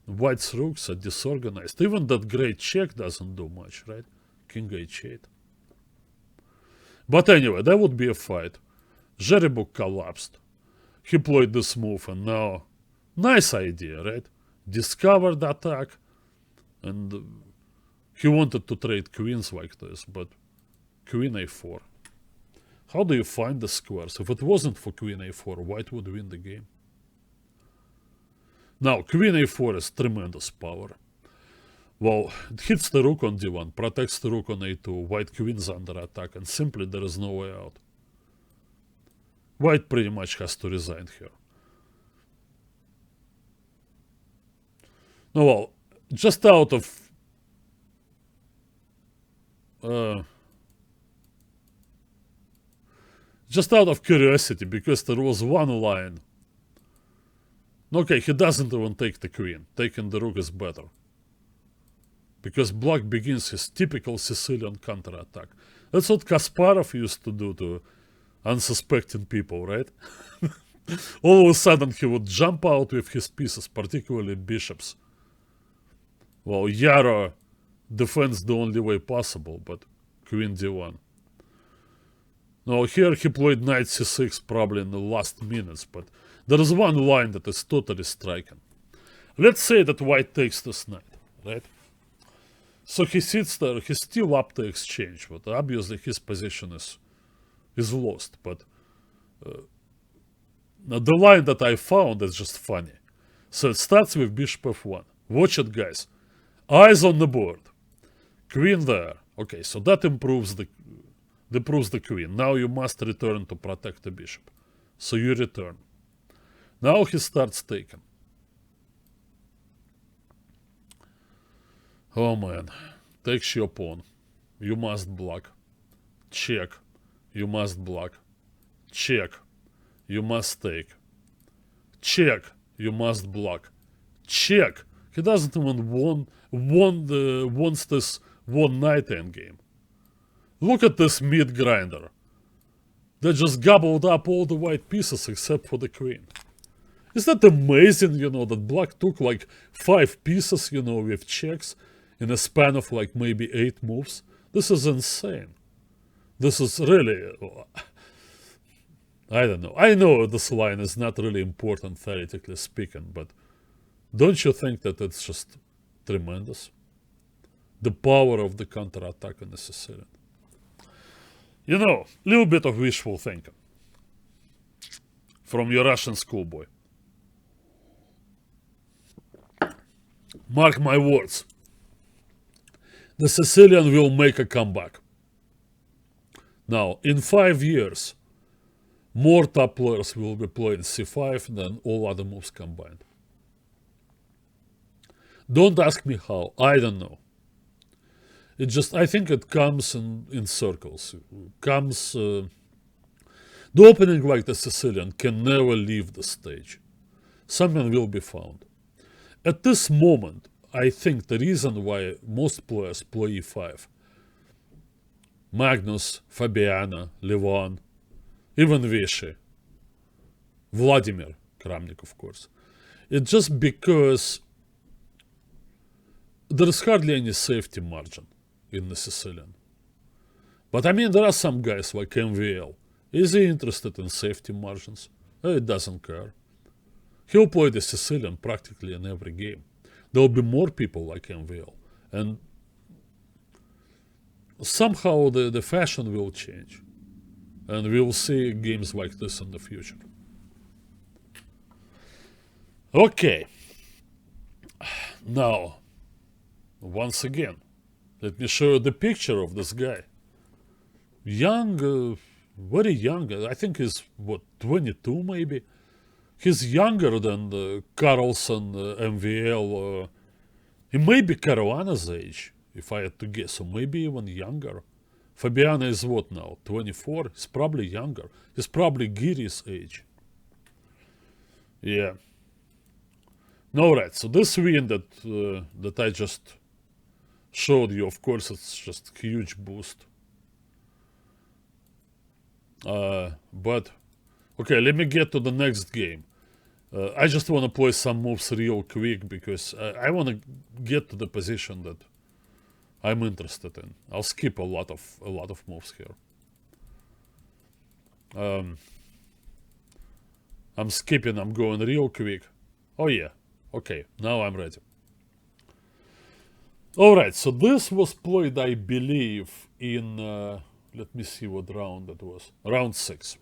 white's rooks are disorganized. Even that great check doesn't do much, right? King h8. But anyway, that would be a fight. Jeribuk collapsed. He played this move, and now, nice idea, right? Discovered attack, and he wanted to trade queens like this, but queen a4. How do you find the squares? If it wasn't for queen a4, white would win the game. Now, queen a4 is tremendous power. Well, it hits the rook on d1, protects the rook on a2, white queen's under attack, and simply there is no way out. White pretty much has to resign here. No, well, just out of curiosity, because there was one line. Okay, he doesn't even take the queen. Taking the rook is better. Because black begins his typical Sicilian counterattack. That's what Kasparov used to do to unsuspecting people, right? All of a sudden he would jump out with his pieces, particularly bishops. Well, Yarrow defends the only way possible, but queen d1. Now here he played knight c6 probably in the last minutes, but there is one line that is totally striking. Let's say that white takes this knight, right? So he sits there, he's still up to exchange, but obviously his position is lost. But now the line that I found is just funny. So it starts with bishop f1. Watch it, guys. Eyes on the board. Queen there. Okay, so that improves the queen. Now you must return to protect the bishop. So you return. Now he starts taking. Oh man, takes your pawn. You must block. Check. You must block. Check. You must take. Check. You must block. Check. He doesn't even wants this one knight endgame. Look at this meat grinder. They just gobbled up all the white pieces except for the queen. Is that amazing, you know, that black took like 5 pieces, you know, with checks in a span of like maybe 8 moves? This is insane. This is really... I don't know. I know this line is not really important, theoretically speaking, but don't you think that it's just tremendous? The power of the counterattack in the Sicilian. You know, a little bit of wishful thinking from your Russian schoolboy. Mark my words. the Sicilian will make a comeback. Now, in 5 years, more top players will be playing c5 than all other moves combined. Don't ask me how, I don't know. It just, I think it comes in circles. The opening like the Sicilian can never leave the stage. Something will be found. At this moment, I think the reason why most players play e5, Magnus, Fabiana, Levon, even Vishy, Vladimir Kramnik, of course, it's just because there is hardly any safety margin in the Sicilian. But I mean, there are some guys like MVL. Is he interested in safety margins? He doesn't care. He'll play the Sicilian practically in every game. There will be more people like MVL. And somehow the fashion will change. And we will see games like this in the future. Okay. Now, once again, let me show you the picture of this guy. Young, very young. I think he's, 22 maybe? He's younger than Carlson, MVL. He may be Caruana's age, if I had to guess, or maybe even younger. Fabiana is what now, 24? He's probably younger. He's probably Giri's age. Yeah. Alright, so this win that I just showed you, of course, it's just a huge boost. But, okay, let me get to the next game. I just want to play some moves real quick because I want to get to the position that I'm interested in. I'll skip a lot of moves here. I'm skipping, I'm going real quick. Oh yeah, okay, now I'm ready. Alright, so this was played, I believe, in, let me see what round that was. Round 6.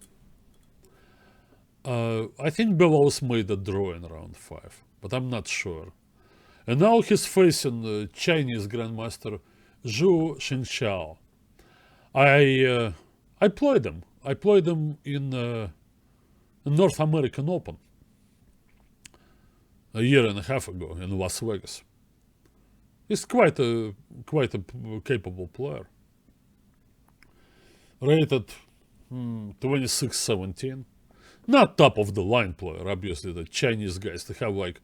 I think Belarus made a draw in round 5, but I'm not sure. And now he's facing Chinese Grandmaster Zhu Xingqiao. I played him. I played him in North American Open a year and a half ago in Las Vegas. He's quite a capable player. Rated 26-17. Not top of the line player, obviously. The Chinese guys, they have like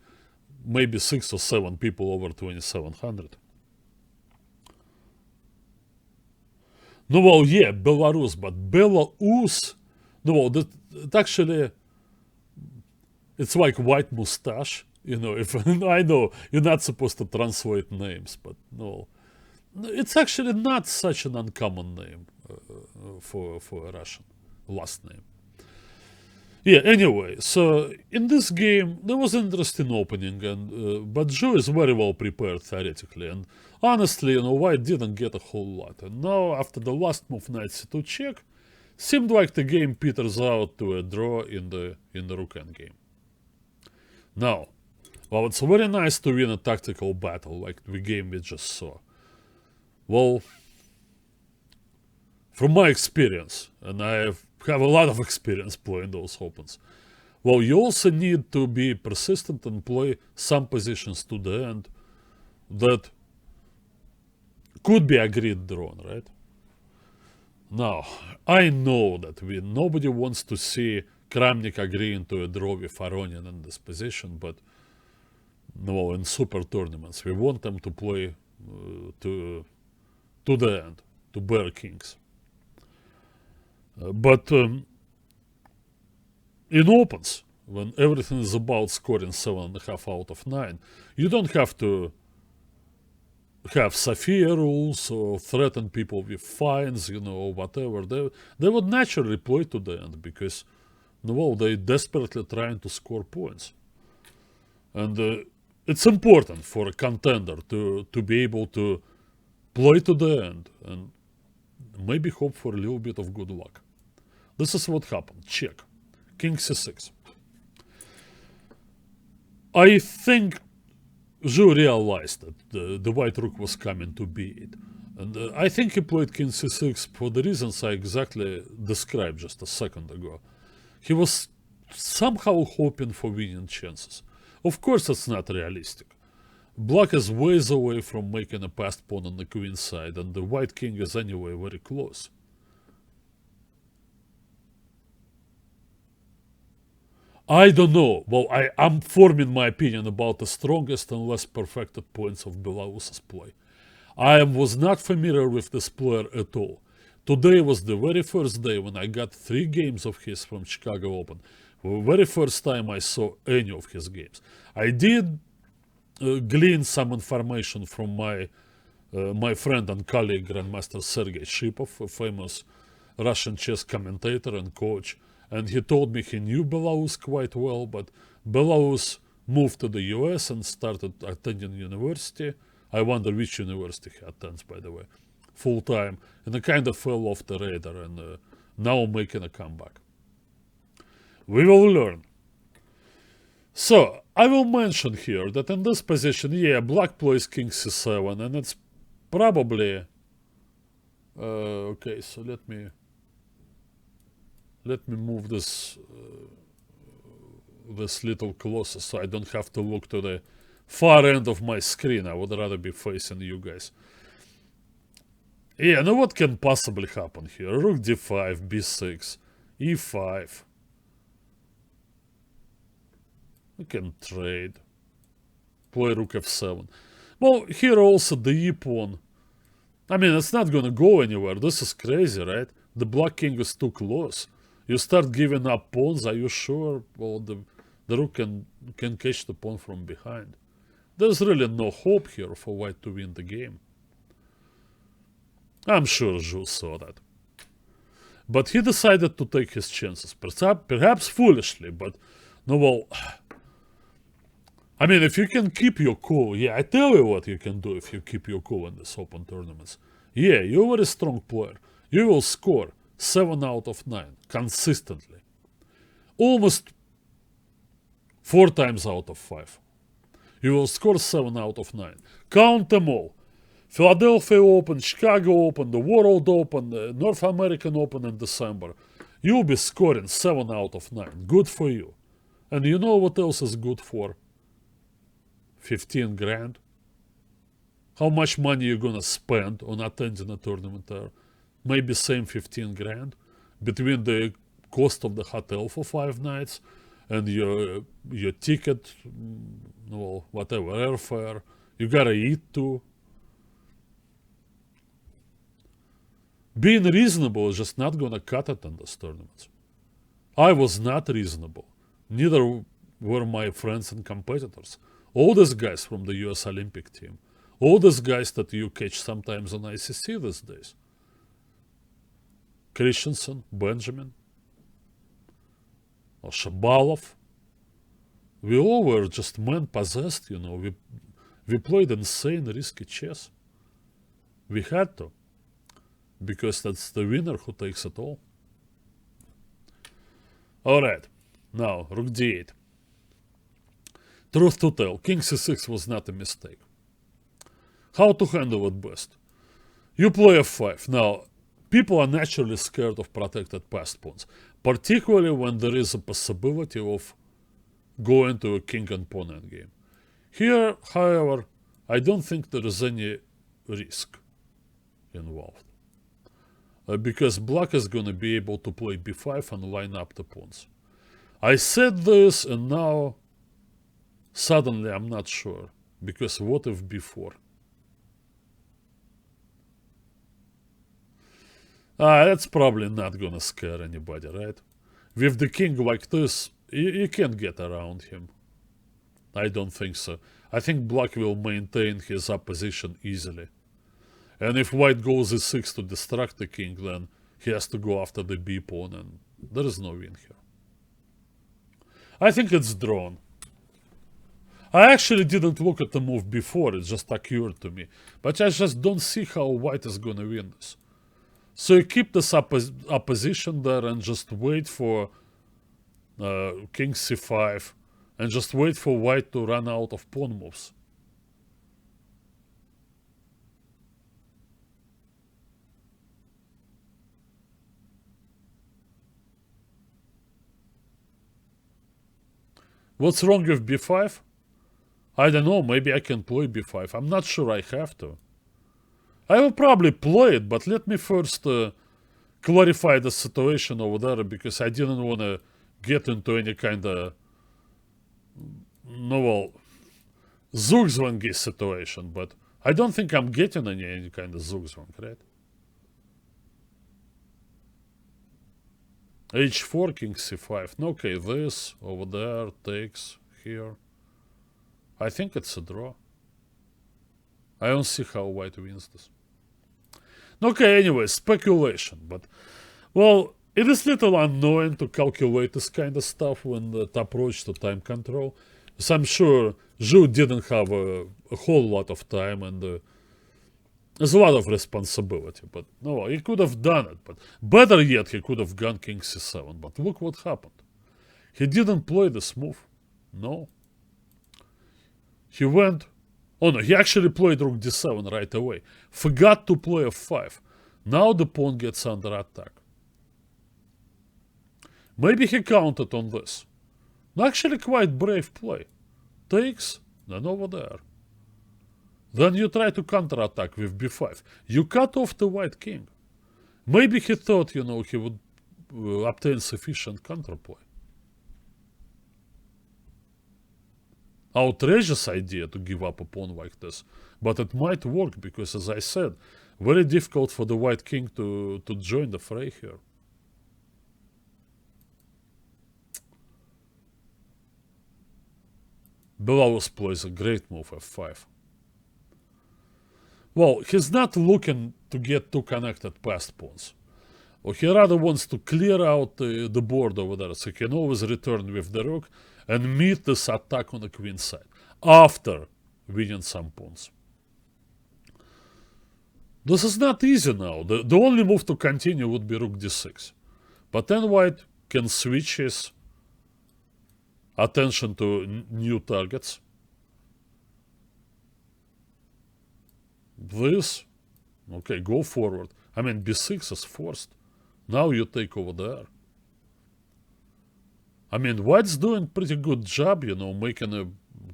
maybe 6 or 7 people over 2700. No, well, yeah, Belarus, but Belarus, no, well, that actually, it's like white mustache, you know, if I know you're not supposed to translate names, but no, it's actually not such an uncommon name for a Russian last name. Yeah, anyway, so in this game, there was an interesting opening, and but Zhu is very well prepared theoretically, and honestly, you know, White didn't get a whole lot. And now, after the last move, knight c2 check, seemed like the game peters out to a draw in the rook endgame. Now, well, it's very nice to win a tactical battle like the game we just saw. Well, from my experience, and I have a lot of experience playing those opens, well, you also need to be persistent and play some positions to the end that could be agreed drawn, right? Now, I know that nobody wants to see Kramnik agreeing to a draw with Aronin in this position, but no, in super tournaments, we want them to play to the end, to bear kings. But in opens, when everything is about scoring 7.5 out of 9, you don't have to have Sophia rules or threaten people with fines, you know, or whatever. They would naturally play to the end because, well, they're desperately trying to score points. And it's important for a contender to be able to play to the end and maybe hope for a little bit of good luck. This is what happened. Check. King c6. I think Zhou realized that the white rook was coming to b8. And I think he played king c6 for the reasons I exactly described just a second ago. He was somehow hoping for winning chances. Of course, it's not realistic. Black is ways away from making a passed pawn on the queen side, and the white king is anyway very close. I don't know. Well, I'm forming my opinion about the strongest and less perfected points of Belarus's play. I was not familiar with this player at all. Today was the very first day when I got 3 games of his from Chicago Open. The very first time I saw any of his games. I did glean some information from my friend and colleague Grandmaster Sergei Shipov, a famous Russian chess commentator and coach, and he told me he knew Belarus quite well, but Belarus moved to the US and started attending university. I wonder which university he attends, by the way, full time, and it kind of fell off the radar, and now making a comeback. We will learn. So, I will mention here that in this position, yeah, black plays king c7, and it's probably... okay, so let me move this little closer so I don't have to look to the far end of my screen. I would rather be facing you guys. Yeah, now what can possibly happen here? Rook d5, b6, e5. We can trade. Play rook f7. Well, here also the e-pawn. I mean, it's not gonna go anywhere. This is crazy, right? The black king is too close. You start giving up pawns, are you sure? Well, the rook can catch the pawn from behind. There's really no hope here for white to win the game. I'm sure Zhou saw that. But he decided to take his chances. Perhaps foolishly, but no, well... I mean, if you can keep your cool, yeah, I tell you what you can do if you keep your cool in this open tournaments. Yeah, you're a very strong player. You will score 7 out of 9 consistently. Almost 4 times out of 5. You will score 7 out of 9. Count them all. Philadelphia Open, Chicago Open, the World Open, the North American Open in December. You'll be scoring 7 out of 9. Good for you. And you know what else is good for? 15 grand. How much money you gonna spend on attending a tournament there? Maybe same 15 grand between the cost of the hotel for 5 nights and your ticket, well, whatever, airfare. You gotta eat too. Being reasonable is just not gonna cut it in these tournaments. I was not reasonable. Neither were my friends and competitors. All these guys from the US Olympic team. All these guys that you catch sometimes on ICC these days. Christensen, Benjamin, or Shabalov. We all were just man-possessed, you know. We played insane, risky chess. We had to. Because that's the winner who takes it all. Alright, now, rook d8. Truth to tell, king c6 was not a mistake. How to handle it best? You play f5. Now, people are naturally scared of protected passed pawns, particularly when there is a possibility of going to a king and pawn endgame. Here, however, I don't think there is any risk involved. Because black is going to be able to play b5 and line up the pawns. I said this and now suddenly I'm not sure, because what if b4? That's probably not gonna scare anybody, right? With the king like this, you can't get around him. I don't think so. I think black will maintain his opposition easily. And if white goes e6 to distract the king, then he has to go after the b pawn, and there is no win here. I think it's drawn. I actually didn't look at the move before, it just occurred to me. But I just don't see how white is gonna win this. So you keep this opposition there and just wait for king c5 and just wait for white to run out of pawn moves. What's wrong with b5? I don't know, maybe I can play b5. I'm not sure I have to. I will probably play it, but let me first clarify the situation over there, because I didn't want to get into any kind of novel zugzwangy situation, but I don't think I'm getting any kind of zugzwang, right? h4, king c5. Okay, this over there takes here. I think it's a draw. I don't see how white wins this. Okay, anyway, speculation, but well, it is little annoying to calculate this kind of stuff when the approach to time control. So I'm sure Zhu didn't have a whole lot of time, and there's a lot of responsibility. But no, he could have done it. But better yet, he could have gone king c7. But look what happened. He didn't play this move. No. He went... Oh no, he actually played rook d7 right away. Forgot to play f5. Now the pawn gets under attack. Maybe he counted on this. Actually quite brave play. Takes, then over there. Then you try to counterattack with b5. You cut off the white king. Maybe he thought, he would obtain sufficient counterplay. Outrageous idea to give up a pawn like this. But it might work because, as I said, very difficult for the white king to join the fray here. Belarus plays a great move, f5. Well, he's not looking to get too connected past pawns. Or he rather wants to clear out the board over there, so he can always return with the rook and meet this attack on the queen side after winning some pawns. This is not easy now. The only move to continue would be rook d6. But then white can switch his attention to new targets. This, okay, go forward. I mean, b6 is forced. Now you take over there. I mean, white's doing pretty good job, making a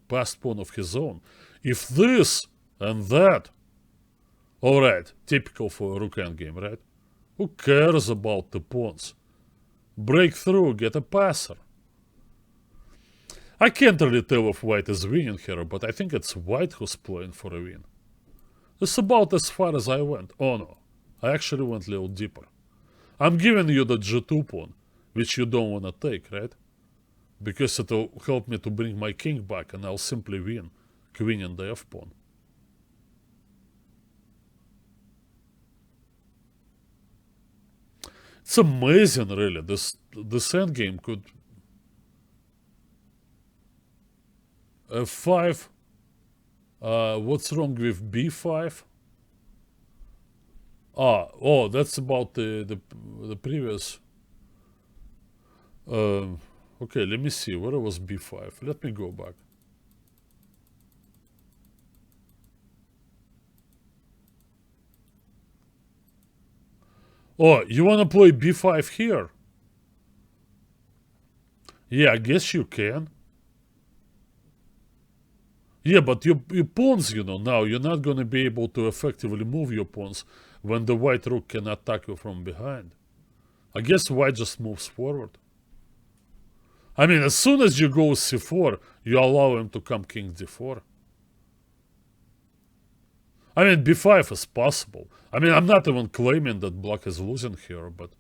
passed pawn of his own. If this and that, alright, typical for a rook endgame, right? Who cares about the pawns? Break through, get a passer. I can't really tell if white is winning here, but I think it's white who's playing for a win. It's about as far as I went. Oh no, I actually went a little deeper. I'm giving you the g2 pawn, which you don't want to take, right? Because it'll help me to bring my king back, and I'll simply win, queen and the f pawn. It's amazing, really. This endgame could... f5. What's wrong with b5? Oh, that's about the previous... okay, let me see. Where was b5? Let me go back. Oh, you want to play b5 here? Yeah, I guess you can. Yeah, but your pawns, now you're not going to be able to effectively move your pawns when the white rook can attack you from behind. I guess white just moves forward. I mean, as soon as you go c4, you allow him to come king d4. I mean, b5 is possible. I mean, I'm not even claiming that black is losing here, but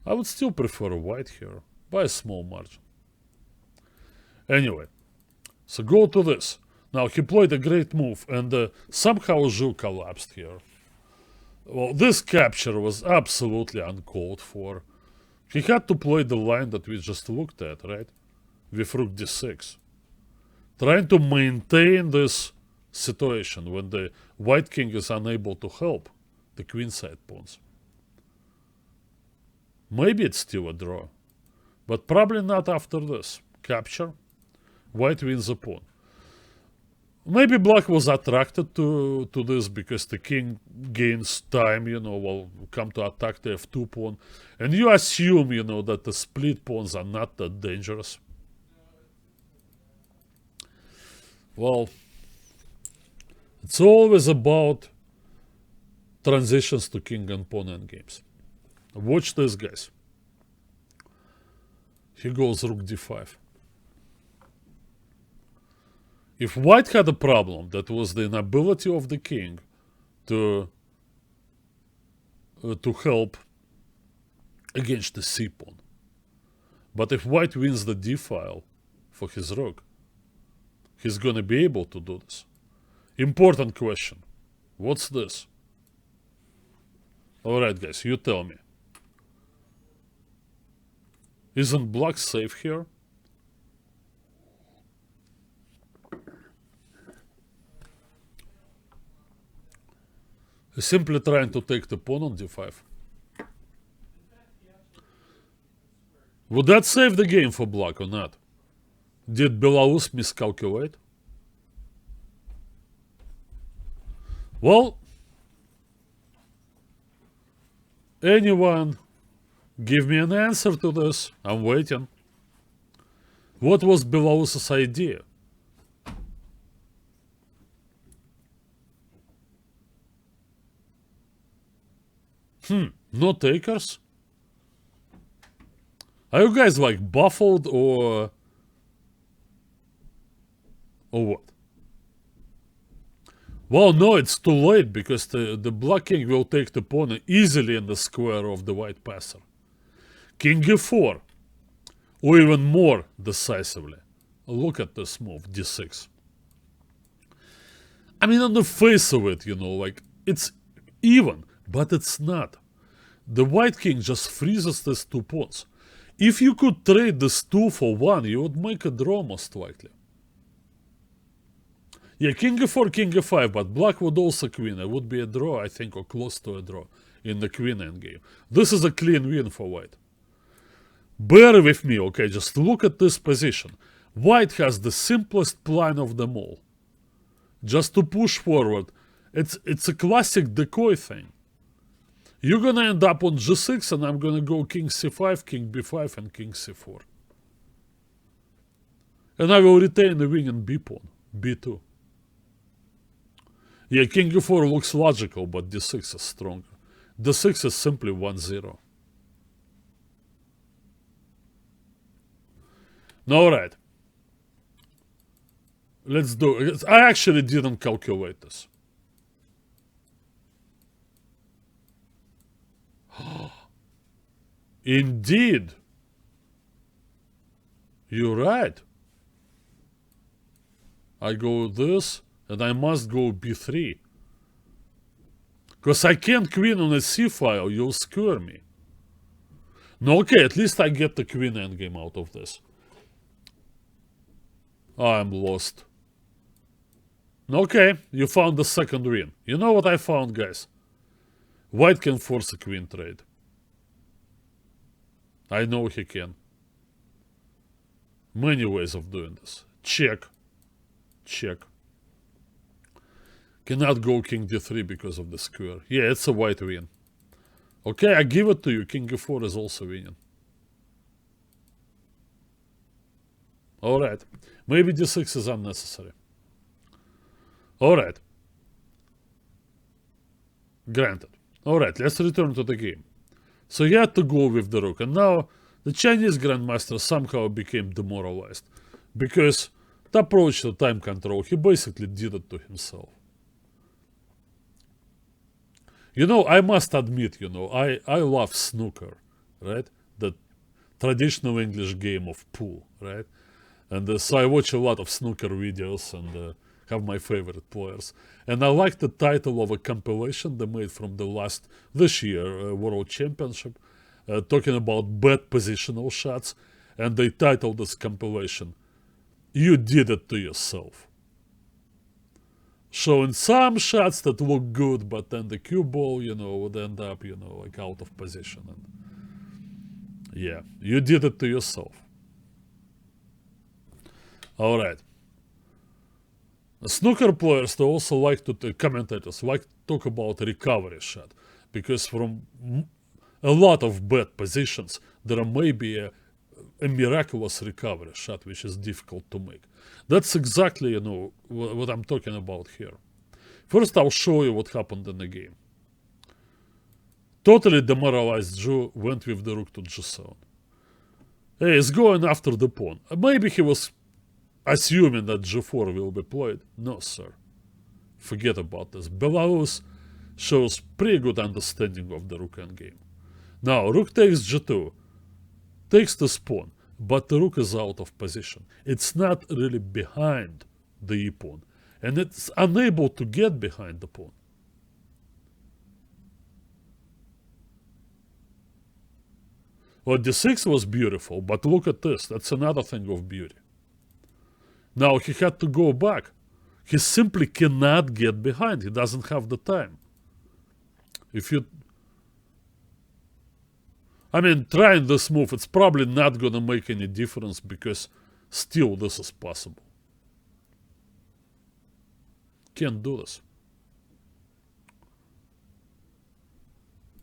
I would still prefer white here, by a small margin. Anyway, so go to this. Now, he played a great move, and somehow Zhu collapsed here. Well, this capture was absolutely uncalled for. He had to play the line that we just looked at, right? With rook d6. Trying to maintain this situation when the white king is unable to help the queenside pawns. Maybe it's still a draw, but probably not after this. Capture, white wins a pawn. Maybe black was attracted to this because the king gains time, will come to attack the f2 pawn. And you assume, that the split pawns are not that dangerous. Well, it's always about transitions to king and pawn endgames. Watch this, guys. He goes rook d5. If white had a problem, that was the inability of the king to help against the c pawn. But if white wins the d file for his rook, he's gonna be able to do this. Important question. What's this? Alright, guys, you tell me. Isn't black safe here? He's simply trying to take the pawn on d5. Would that save the game for black or not? Did Belarus miscalculate? Well, anyone give me an answer to this? I'm waiting. What was Belarus's idea? No takers? Are you guys like baffled or what? Well, no, it's too late because the black king will take the pawn easily in the square of the white passer. King e4, or even more decisively. Look at this move, d6. I mean, on the face of it, you know, like, it's even, but it's not. The white king just freezes these two pawns. If you could trade this 2 for 1, you would make a draw most likely. Yeah, king e4, king e5, but black would also queen. It would be a draw, I think, or close to a draw in the queen endgame. This is a clean win for white. Bear with me, okay, just look at this position. White has the simplest plan of them all. Just to push forward. It's a classic decoy thing. You're gonna end up on g6 and I'm gonna go king c5, king b5 and king c4. And I will retain the win in b pawn, b2. Yeah, king e4 looks logical, but d6 is stronger. d6 is simply 1-0. Alright. Let's do it. I actually didn't calculate this. Indeed. You're right. I go this, and I must go b3. Because I can't queen on a c file, you'll skewer me. No, okay, at least I get the queen endgame out of this. I'm lost. Okay, you found the second win. You know what I found, guys? White can force a queen trade. I know he can. Many ways of doing this. Check. Check. Cannot go king d3 because of the square. Yeah, it's a white win. Okay, I give it to you. King e4 is also winning. Alright. Maybe d6 is unnecessary. Alright. Granted. Alright, let's return to the game. So he had to go with the rook. And now the Chinese grandmaster somehow became demoralized. Because the approach to time control, he basically did it to himself. You know, I must admit, you know, I love snooker, right? The traditional English game of pool, right? And so I watch a lot of snooker videos and have my favorite players. And I like the title of a compilation they made from this year World Championship, talking about bad positional shots. And they titled this compilation, "You Did It to Yourself." Showing some shots that look good, but then the cue ball, you know, would end up, you know, like out of position. And yeah, you did it to yourself. Alright. Snooker players, they also like to, commentators like to talk about recovery shot. Because from a lot of bad positions, there may be a a miraculous recovery shot, which is difficult to make. That's exactly, what I'm talking about here. First, I'll show you what happened in the game. Totally demoralized Jew went with the rook to g7. Hey, he's going after the pawn. Maybe he was assuming that g4 will be played. No, sir. Forget about this. Belarus shows pretty good understanding of the rook endgame. Now, rook takes g2. Takes this pawn, but the rook is out of position. It's not really behind the e-pawn, and it's unable to get behind the pawn. Well, d6 was beautiful, but look at this. That's another thing of beauty. Now he had to go back. He simply cannot get behind. He doesn't have the time. Trying this move, it's probably not going to make any difference because still this is possible. Can't do this.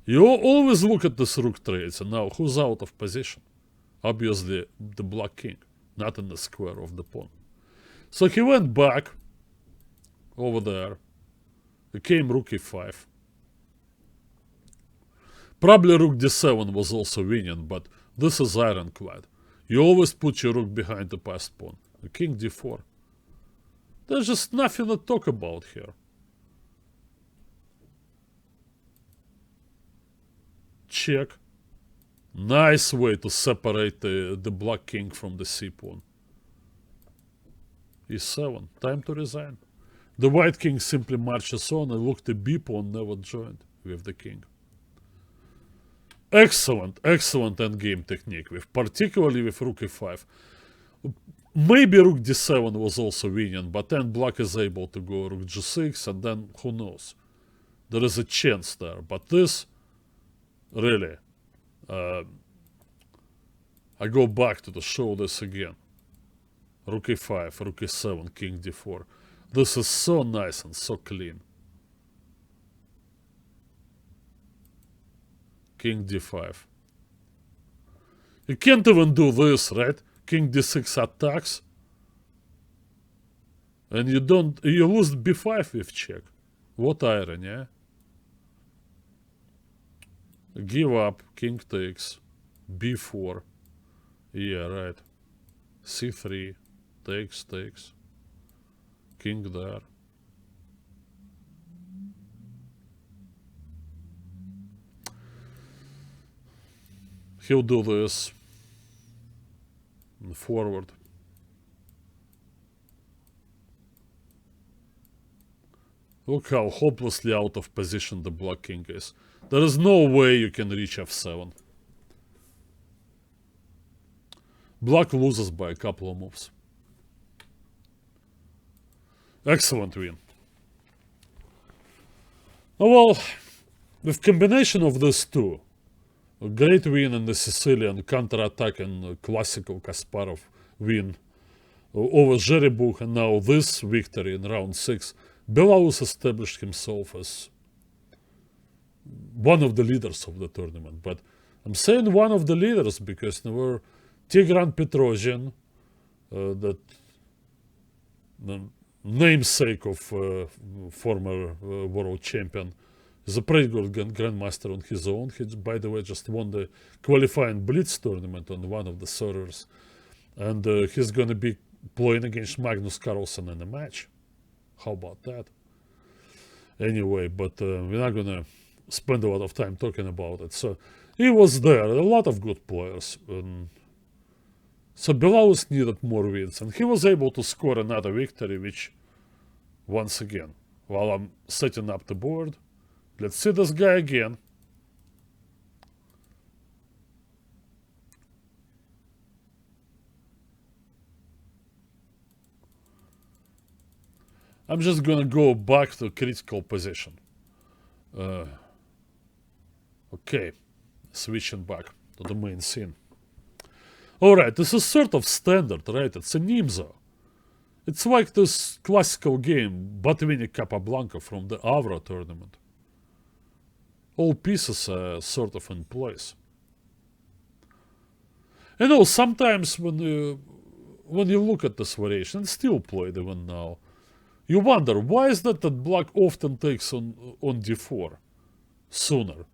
You always look at this rook trades, and now who's out of position? Obviously the black king, not in the square of the pawn. So he went back over there. He came rook e5. Probably rook d7 was also winning, but this is ironclad. You always put your rook behind the passed pawn. King d4. There's just nothing to talk about here. Check. Nice way to separate the black king from the c-pawn. e7. Time to resign. The white king simply marches on, and look, the b-pawn never joined with the king. Excellent, excellent endgame technique, particularly with rook e5. Maybe rook d7 was also winning, but then black is able to go rook g6, and then who knows? There is a chance there, but this, really, I go back to show this again. Rook e5, rook e7, king d4. This is so nice and so clean. King d5. You can't even do this, right? King d6 attacks. And you lose b5 with check. What irony, eh? Give up, king takes, b4. Yeah, right. c3, takes. King there. He'll do this. And forward. Look how hopelessly out of position the black king is. There is no way you can reach f7. Black loses by a couple of moves. Excellent win. Well, with combination of these two, a great win in the Sicilian counter-attack and classical Kasparov win over Zheribukh, and now this victory in round 6, Belarus established himself as one of the leaders of the tournament. But I'm saying one of the leaders because there were Tigran Petrosian, the namesake of former world champion, is a pretty good grandmaster on his own. He, by the way, just won the qualifying Blitz tournament on one of the servers. And he's going to be playing against Magnus Carlsen in a match. How about that? Anyway, but we're not going to spend a lot of time talking about it. So he was there. A lot of good players. So Belarus needed more wins. And he was able to score another victory, which, once again, while I'm setting up the board, let's see this guy again. I'm just gonna go back to critical position. Okay, switching back to the main scene. Alright, this is sort of standard, right? It's a Nimzo. It's like this classical game, Botvinnik Capablanca from the Avro tournament. All pieces are sort of in place. You know, sometimes when you look at this variation, and still played even now, you wonder, why is that black often takes on d4 sooner?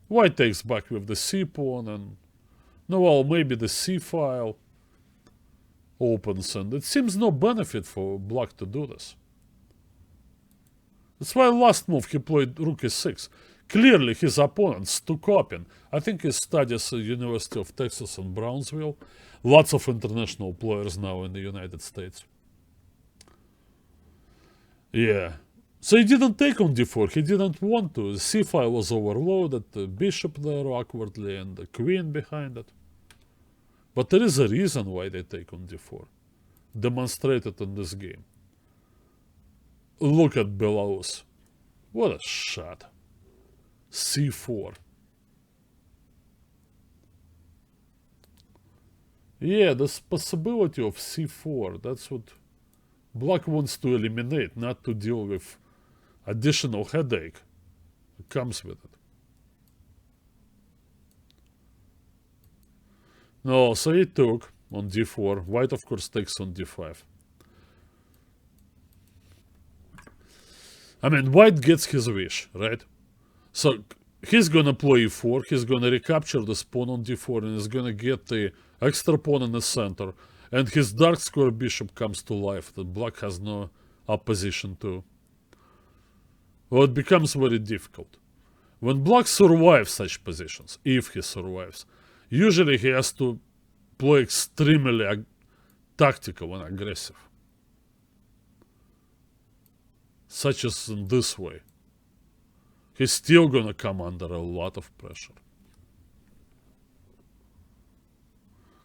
Why takes back with the c pawn, and no, well, maybe the c file opens, and it seems no benefit for black to do this. That's why last move he played rook e6. Clearly his opponent stuck up in. I think he studies at University of Texas in Brownsville. Lots of international players now in the United States. Yeah. So he didn't take on d4. He didn't want to. The c file was overloaded, the bishop there awkwardly, and the queen behind it. But there is a reason why they take on d4. Demonstrated in this game. Look at Belarus. What a shot. c4. Yeah, this possibility of c4, that's what black wants to eliminate, not to deal with additional headache that comes with it. No, so he took on d4. White, of course, takes on d5. I mean, white gets his wish, right? So he's gonna play e4, he's gonna recapture this pawn on d4, and he's gonna get the extra pawn in the center, and his dark square bishop comes to life that black has no opposition to. Well, it becomes very difficult. When black survives such positions, if he survives, usually he has to play extremely tactical and aggressive. Such as in this way. He's still gonna come under a lot of pressure.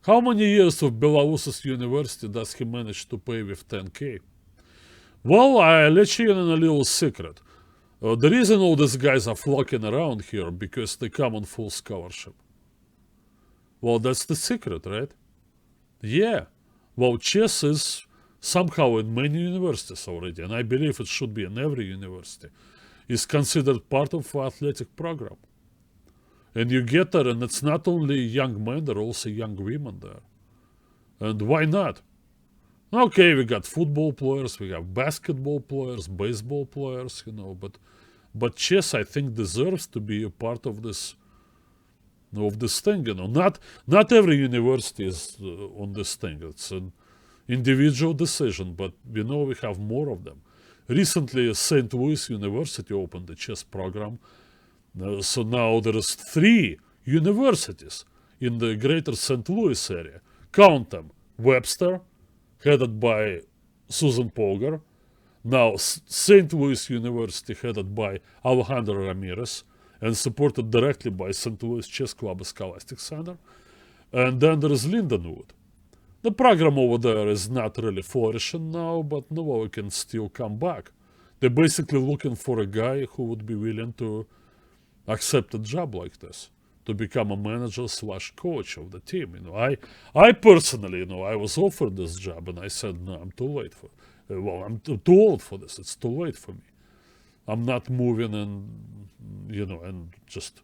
How many years of Belarus's university does he manage to pay with 10K? Well, I'll let you in a little secret. The reason all these guys are flocking around here because they come on full scholarship. Well, that's the secret, right? Yeah. Well, chess is somehow in many universities already, and I believe it should be in every university, is considered part of the athletic program. And you get there, and it's not only young men, there are also young women there. And why not? Okay, we got football players, we have basketball players, baseball players, you know, but chess, I think, deserves to be a part of this thing, you know. Not every university is on this thing. It's an individual decision, but we know we have more of them. Recently, St. Louis University opened a chess program. So now there is 3 universities in the greater St. Louis area. Count them. Webster, headed by Susan Polgar. Now St. Louis University, headed by Alejandro Ramirez and supported directly by St. Louis Chess Club Scholastic Center. And then there is Lindenwood. The program over there is not really flourishing now, but no, it can still come back. They're basically looking for a guy who would be willing to accept a job like this, to become a manager / coach of the team. You know, I personally, you know, I was offered this job, and I said, no, I'm too late for. I'm too old for this. It's too late for me. I'm not moving and, you know, and just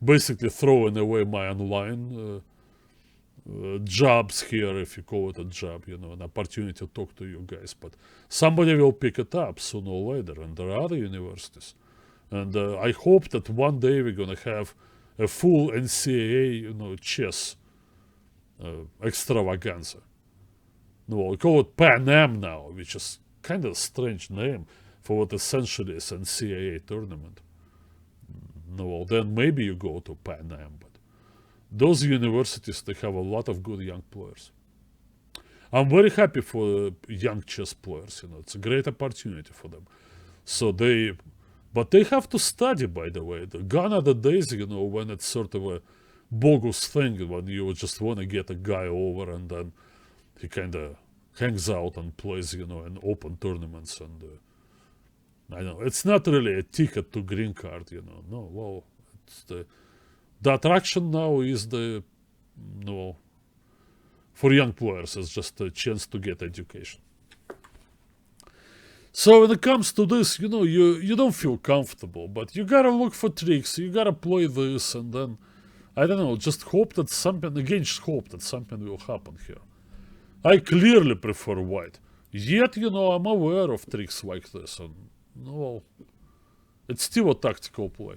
basically throwing away my online jobs here, if you call it a job, you know, an opportunity to talk to you guys. But somebody will pick it up sooner or later, and there are other universities. And I hope that one day we're going to have a full NCAA, you know, chess extravaganza. No, we call it Pan Am now, which is kind of a strange name for what essentially is NCAA tournament. No, well, then maybe you go to Pan Am, but those universities, they have a lot of good young players. I'm very happy for young chess players, you know, it's a great opportunity for them. But they have to study, by the way. Gone are the days, you know, when it's sort of a bogus thing, when you just want to get a guy over and then he kind of hangs out and plays, you know, in open tournaments. And I know, it's not really a ticket to green card, you know. No, well, it's the attraction now is for young players, it's just a chance to get education. So when it comes to this, you know, you don't feel comfortable, but you gotta look for tricks, you gotta play this, and then I don't know, just hope that something, again, just hope that something will happen here. I clearly prefer white. Yet, you know, I'm aware of tricks like this, and, well, it's still a tactical play.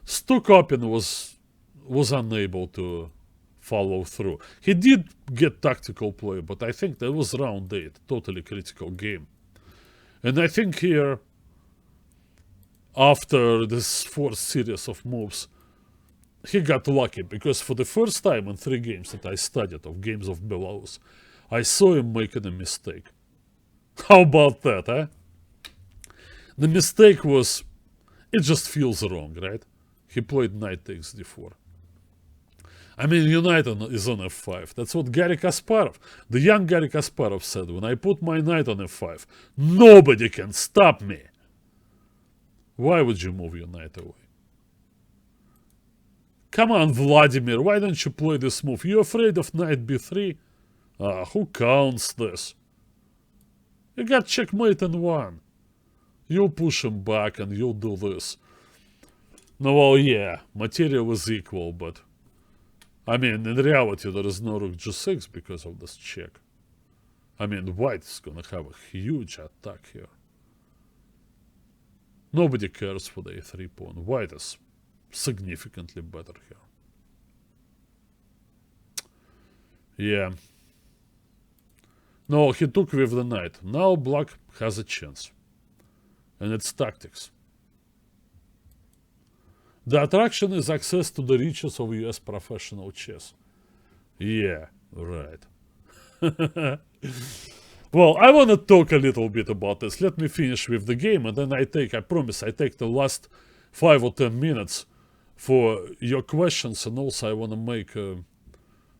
Stuckopin was unable to follow through. He did get tactical play, but I think that was round 8, totally critical game. And I think here, after this 4th series of moves, he got lucky, because for the first time in 3 games that I studied of games of Belarus, I saw him making a mistake. How about that, eh? The mistake was, it just feels wrong, right? He played knight takes d4. I mean, United is on f5. That's what Garry Kasparov, the young Garry Kasparov said, when I put my knight on f5, nobody can stop me. Why would you move your knight away? Come on, Vladimir, why don't you play this move? You afraid of knight b3? Ah, who counts this? You got checkmate in 1. You'll push him back and you'll do this. No, well, yeah, material is equal, but I mean, in reality, there is no rook g6 because of this check. I mean, white is gonna have a huge attack here. Nobody cares for the a3 pawn. White is significantly better here. Yeah. No, he took with the knight. Now black has a chance. And it's tactics. The attraction is access to the riches of US professional chess. Yeah, right. Well, I want to talk a little bit about this. Let me finish with the game, and then I promise, I take the last 5 or 10 minutes for your questions, and also I want to make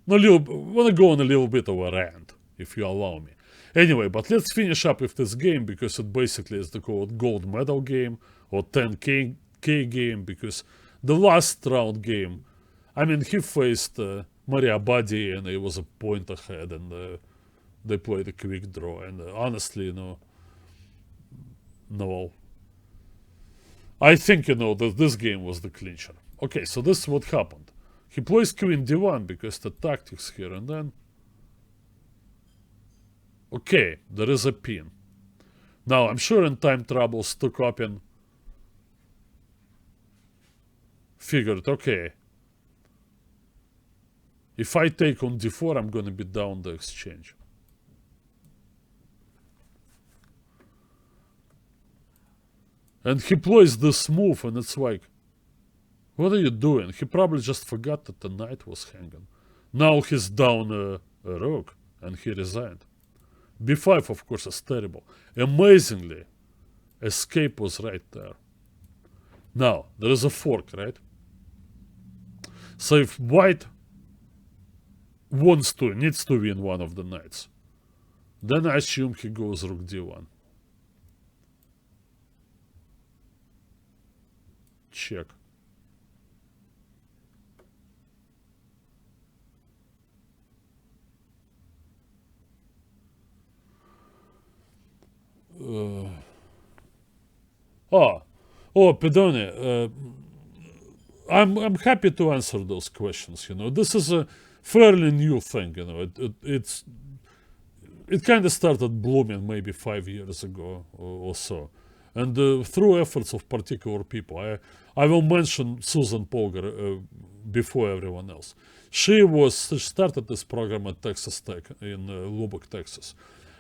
want to go on a little bit of a rant, if you allow me. Anyway, but let's finish up with this game, because it basically is the called gold medal game, or 10K game, because the last round game, I mean, he faced Maria Badi, and he was a point ahead, and they played a quick draw, and honestly, you know, no, I think, you know, that this game was the clincher. Okay, so this is what happened. He plays queen d1 because the tactics here, and then, okay, there is a pin. Now, I'm sure in time trouble, Stuckopin figured, okay, if I take on d4, I'm going to be down the exchange. And he plays this move, and it's like, what are you doing? He probably just forgot that the knight was hanging. Now he's down a rook, and he resigned. b5, of course, is terrible. Amazingly, escape was right there. Now, there is a fork, right? So if white needs to win one of the knights, then I assume he goes rook d1. Check. Pedone, I'm happy to answer those questions. You know, this is a fairly new thing. You know, it kind of started blooming maybe 5 years ago or so, and through efforts of particular people. I will mention Susan Polgar before everyone else. She started this program at Texas Tech in Lubbock, Texas.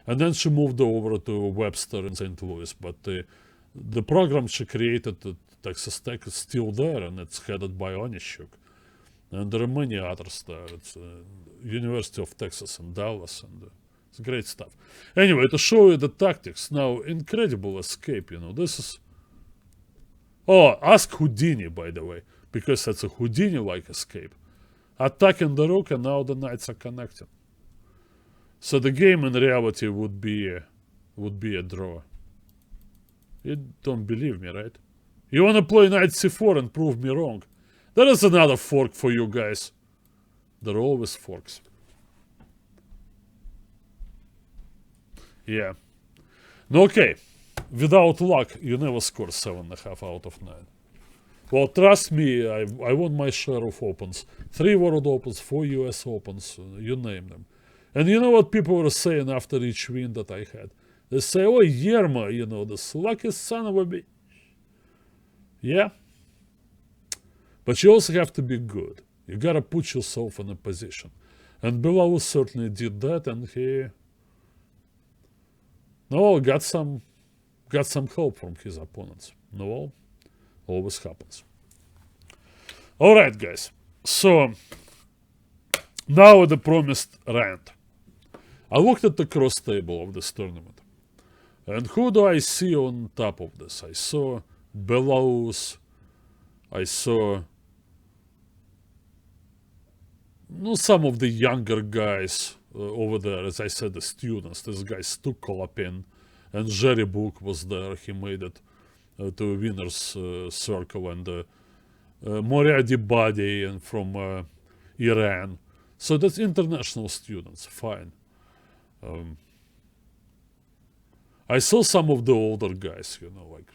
And then she moved over to Webster in St. Louis. But the program she created at Texas Tech is still there, and it's headed by Onishuk. And there are many others there. It's University of Texas in Dallas, and it's great stuff. Anyway, to show you the tactics. Now, incredible escape, you know. This is... Oh, ask Houdini, by the way, because that's a Houdini-like escape. Attacking the rook, and now the knights are connected. So the game in reality would be a draw. You don't believe me, right? You want to play knight c4 and prove me wrong? There is another fork for you guys. There are always forks. Yeah. Okay. Without luck, you never score 7.5 out of 9. Well, trust me, I want my share of opens. 3 World Opens, 4 US Opens, you name them. And you know what people were saying after each win that I had? They say, oh, Yerma, you know, the luckiest son of a bitch. Yeah. But you also have to be good. You gotta put yourself in a position. And Belarus certainly did that, and he got some help from his opponents. No, always happens. Alright, guys. So now the promised rant. I looked at the cross table of this tournament. And who do I see on top of this? I saw Belarus. I saw some of the younger guys over there. As I said, the students. This guy Stu Kolopin and Jerry Book was there. He made it to a winner's circle. And Moriadi Badi and from Iran. So that's international students. Fine. I saw some of the older guys, you know, like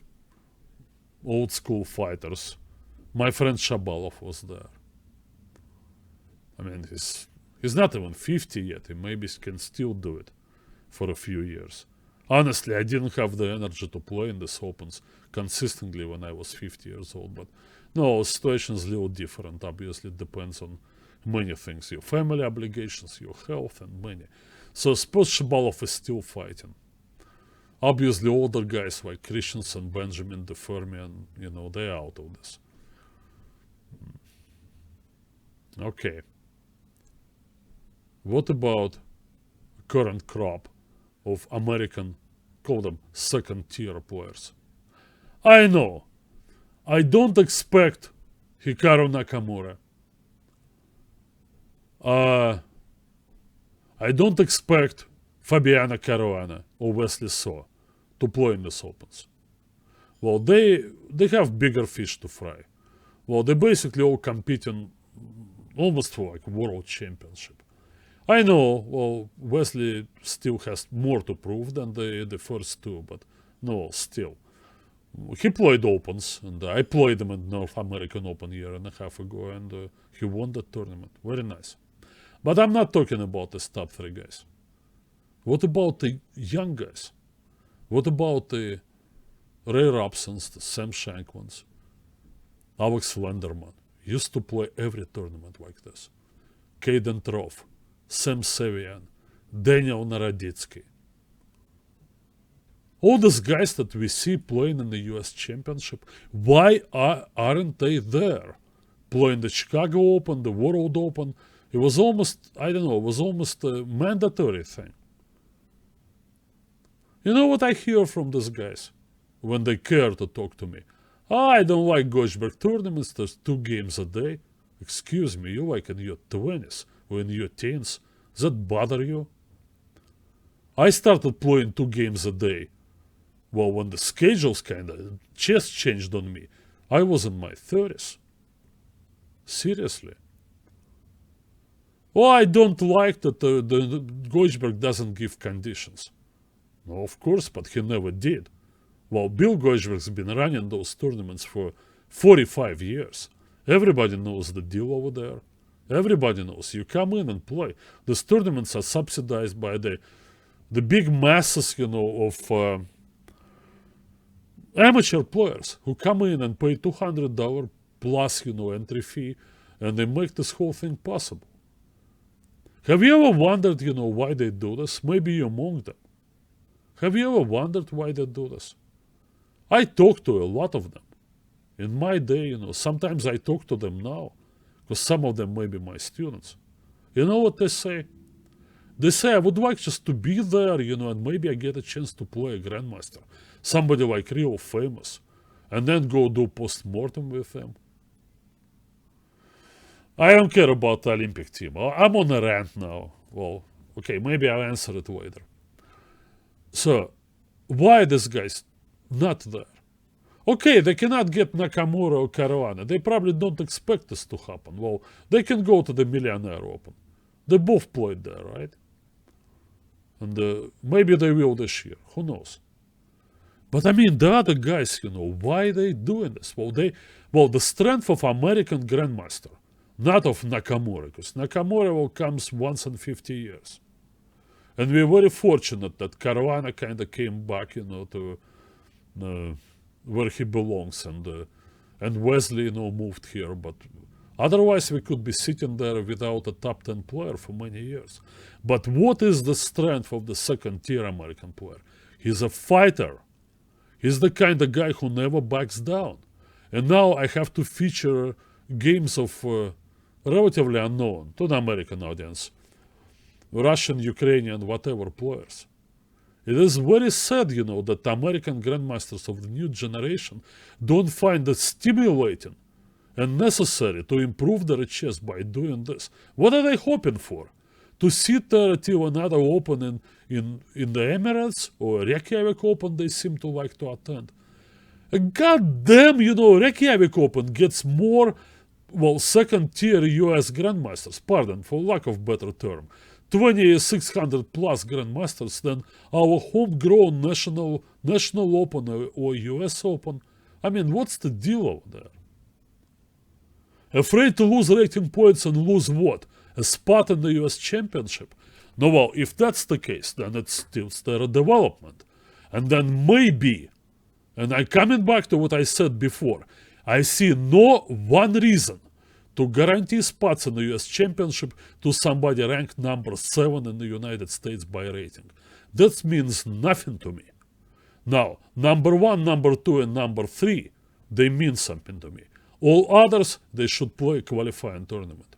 old school fighters. My friend Shabalov was there. I mean, he's not even 50 yet. He maybe can still do it for a few years. Honestly, I didn't have the energy to play in these opens consistently when I was 50 years old. But no, the situation is a little different. Obviously, it depends on many things. Your family obligations, your health, and many. So I suppose Shabalov is still fighting. Obviously, older guys like Christensen, Benjamin Defermian, you know, they're out of this. Okay. What about current crop of American, call them second-tier players? I know. I don't expect Hikaru Nakamura. I don't expect Fabiano Caruana or Wesley So to play in these opens. Well, they have bigger fish to fry. Well, they're basically all competing almost for like world championship. I know, well, Wesley still has more to prove than the first two, but no, still. He played opens, and I played him in North American Open a year and a half ago, and he won the tournament. Very nice. But I'm not talking about the top 3 guys. What about the young guys? What about the Ray Robsons, the Sam Shankwans, Alex Lenderman? Used to play every tournament like this. Caden Troff, Sam Sevian, Daniel Naroditsky. All these guys that we see playing in the US Championship, why aren't they there? Playing the Chicago Open, the World Open. It was almost, I don't know, it was almost a mandatory thing. You know what I hear from these guys when they care to talk to me? I don't like Goldberg tournaments, there's 2 games a day. Excuse me, you're like in your 20s or in your teens. Does that bother you? I started playing 2 games a day. Well, when the schedules just changed on me, I was in my 30s. Seriously. Well, I don't like that the Goldberg doesn't give conditions. No, of course, but he never did. Well, Bill Goldberg's been running those tournaments for 45 years. Everybody knows the deal over there. Everybody knows. You come in and play. These tournaments are subsidized by the big masses, you know, of amateur players who come in and pay $200 plus, you know, entry fee, and they make this whole thing possible. Have you ever wondered, you know, why they do this? Maybe you're among them. Have you ever wondered why they do this? I talk to a lot of them. In my day, you know, sometimes I talk to them now, because some of them may be my students. You know what they say? They say, I would like just to be there, you know, and maybe I get a chance to play a grandmaster. Somebody like real famous. And then go do post-mortem with them. I don't care about the Olympic team. I'm on a rant now. Well, okay, maybe I'll answer it later. So, why these guys not there? Okay, they cannot get Nakamura or Caruana. They probably don't expect this to happen. Well, they can go to the Millionaire Open. They both played there, right? And maybe they will this year. Who knows? But I mean, the other guys, why they doing this? Well, the strength of American Grandmaster, not of Nakamura, because Nakamura comes once in 50 years. And we're very fortunate that Caruana kind of came back, to where he belongs, and Wesley, moved here. But otherwise, we could be sitting there without a top 10 player for many years. But what is the strength of the second-tier American player? He's a fighter. He's the kind of guy who never backs down. And now I have to feature games of relatively unknown to the American audience, Russian, Ukrainian, whatever players. It is very sad, that American grandmasters of the new generation don't find it stimulating and necessary to improve their chess by doing this. What are they hoping for? To sit there till another Open in the Emirates or Reykjavik Open they seem to like to attend. God damn, Reykjavik Open gets more, second-tier US grandmasters, pardon, for lack of better term, 2,600 plus grandmasters than our homegrown national Open or US Open. I mean, what's the deal over there? Afraid to lose rating points and lose what? A spot in the US Championship? No, well, if that's the case, then it's still their development. And then maybe, and I'm coming back to what I said before, I see no one reason to guarantee spots in the US Championship to somebody ranked number 7 in the United States by rating. That means nothing to me. Now, number 1, number 2, and number 3, they mean something to me. All others, they should play a qualifying tournament.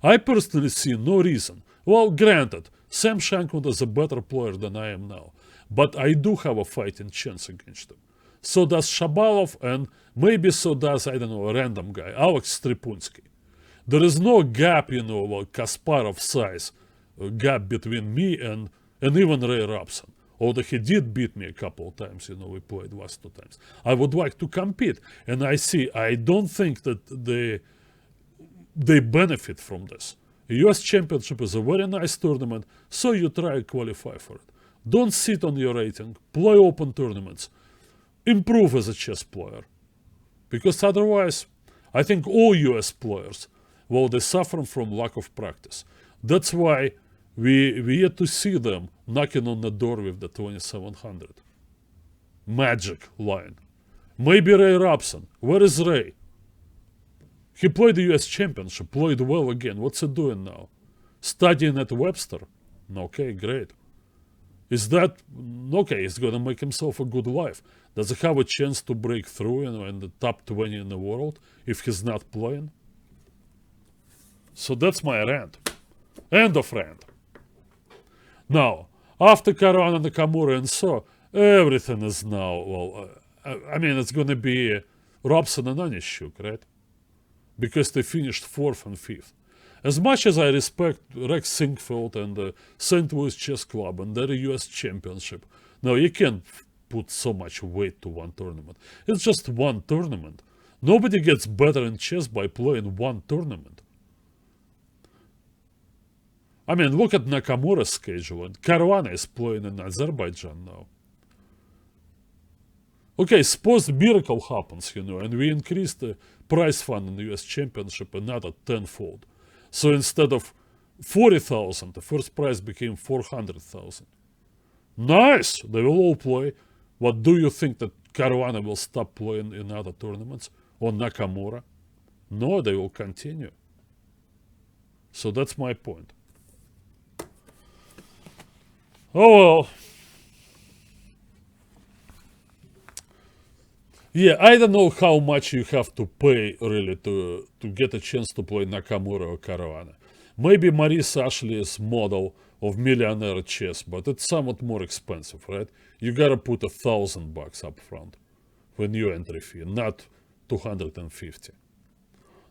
I personally see no reason. Well, granted, Sam Shankland is a better player than I am now, but I do have a fighting chance against him. So does Shabalov, and maybe so does, I don't know, a random guy, Alex Stripunsky. There is no gap, Kasparov size, gap between me and even Ray Robson. Although he did beat me a couple of times, we played last 2 times. I would like to compete, and I don't think that they benefit from this. A US Championship is a very nice tournament, so you try to qualify for it. Don't sit on your rating, play open tournaments, improve as a chess player. Because otherwise, I think all US players, they suffer from lack of practice. That's why we yet to see them knocking on the door with the 2700. Magic line. Maybe Ray Robson. Where is Ray? He played the US Championship, played well again. What's he doing now? Studying at Webster? Okay, great. Is that okay? He's gonna make himself a good life. Does he have a chance to break through in the top 20 in the world if he's not playing? So that's my rant. End of rant. Now, after Caruana Nakamura and so, everything is now, it's gonna be Robson and Onishuk, right? Because they finished 4th and 5th. As much as I respect Rex Sinkfield and the St. Louis Chess Club and their US Championship, no, you can't put so much weight to one tournament. It's just one tournament. Nobody gets better in chess by playing one tournament. I mean, look at Nakamura's schedule, and Caruana is playing in Azerbaijan now. Okay, suppose the miracle happens, and we increase the prize fund in the US Championship another tenfold. So instead of 40,000, the first prize became 400,000. Nice! They will all play. What do you think, that Caruana will stop playing in other tournaments? Or Nakamura? No, they will continue. So that's my point. Oh well. Yeah, I don't know how much you have to pay really to get a chance to play Nakamura or Caruana. Maybe Maurice Ashley's model of millionaire chess, but it's somewhat more expensive, right? You gotta put $1,000 up front for new entry fee, not 250.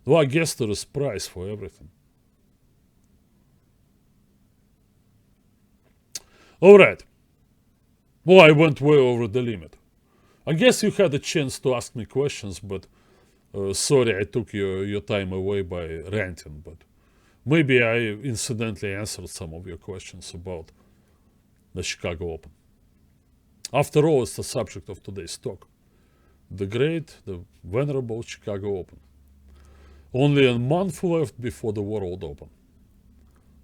Well, I guess there is price for everything. Alright. Well, I went way over the limit. I guess you had a chance to ask me questions, but sorry I took your time away by ranting, but maybe I incidentally answered some of your questions about the Chicago Open. After all, it's the subject of today's talk. The great, the venerable Chicago Open. Only a month left before the World Open.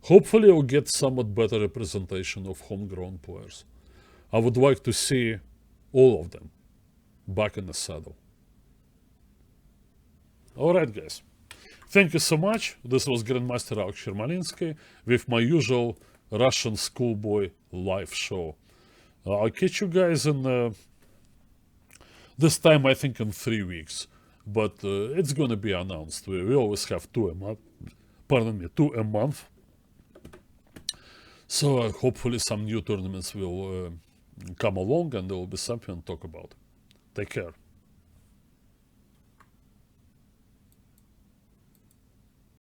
Hopefully we'll get somewhat better representation of homegrown players. I would like to see all of them back in the saddle. Alright guys, thank you so much. This was Grandmaster Alex Yermolinsky with my usual Russian Schoolboy live show. I'll catch you guys in, this time I think in 3 weeks, but it's gonna be announced. We always have 2 a month, 2 a month. So hopefully some new tournaments will come along and there will be something to talk about. Take care.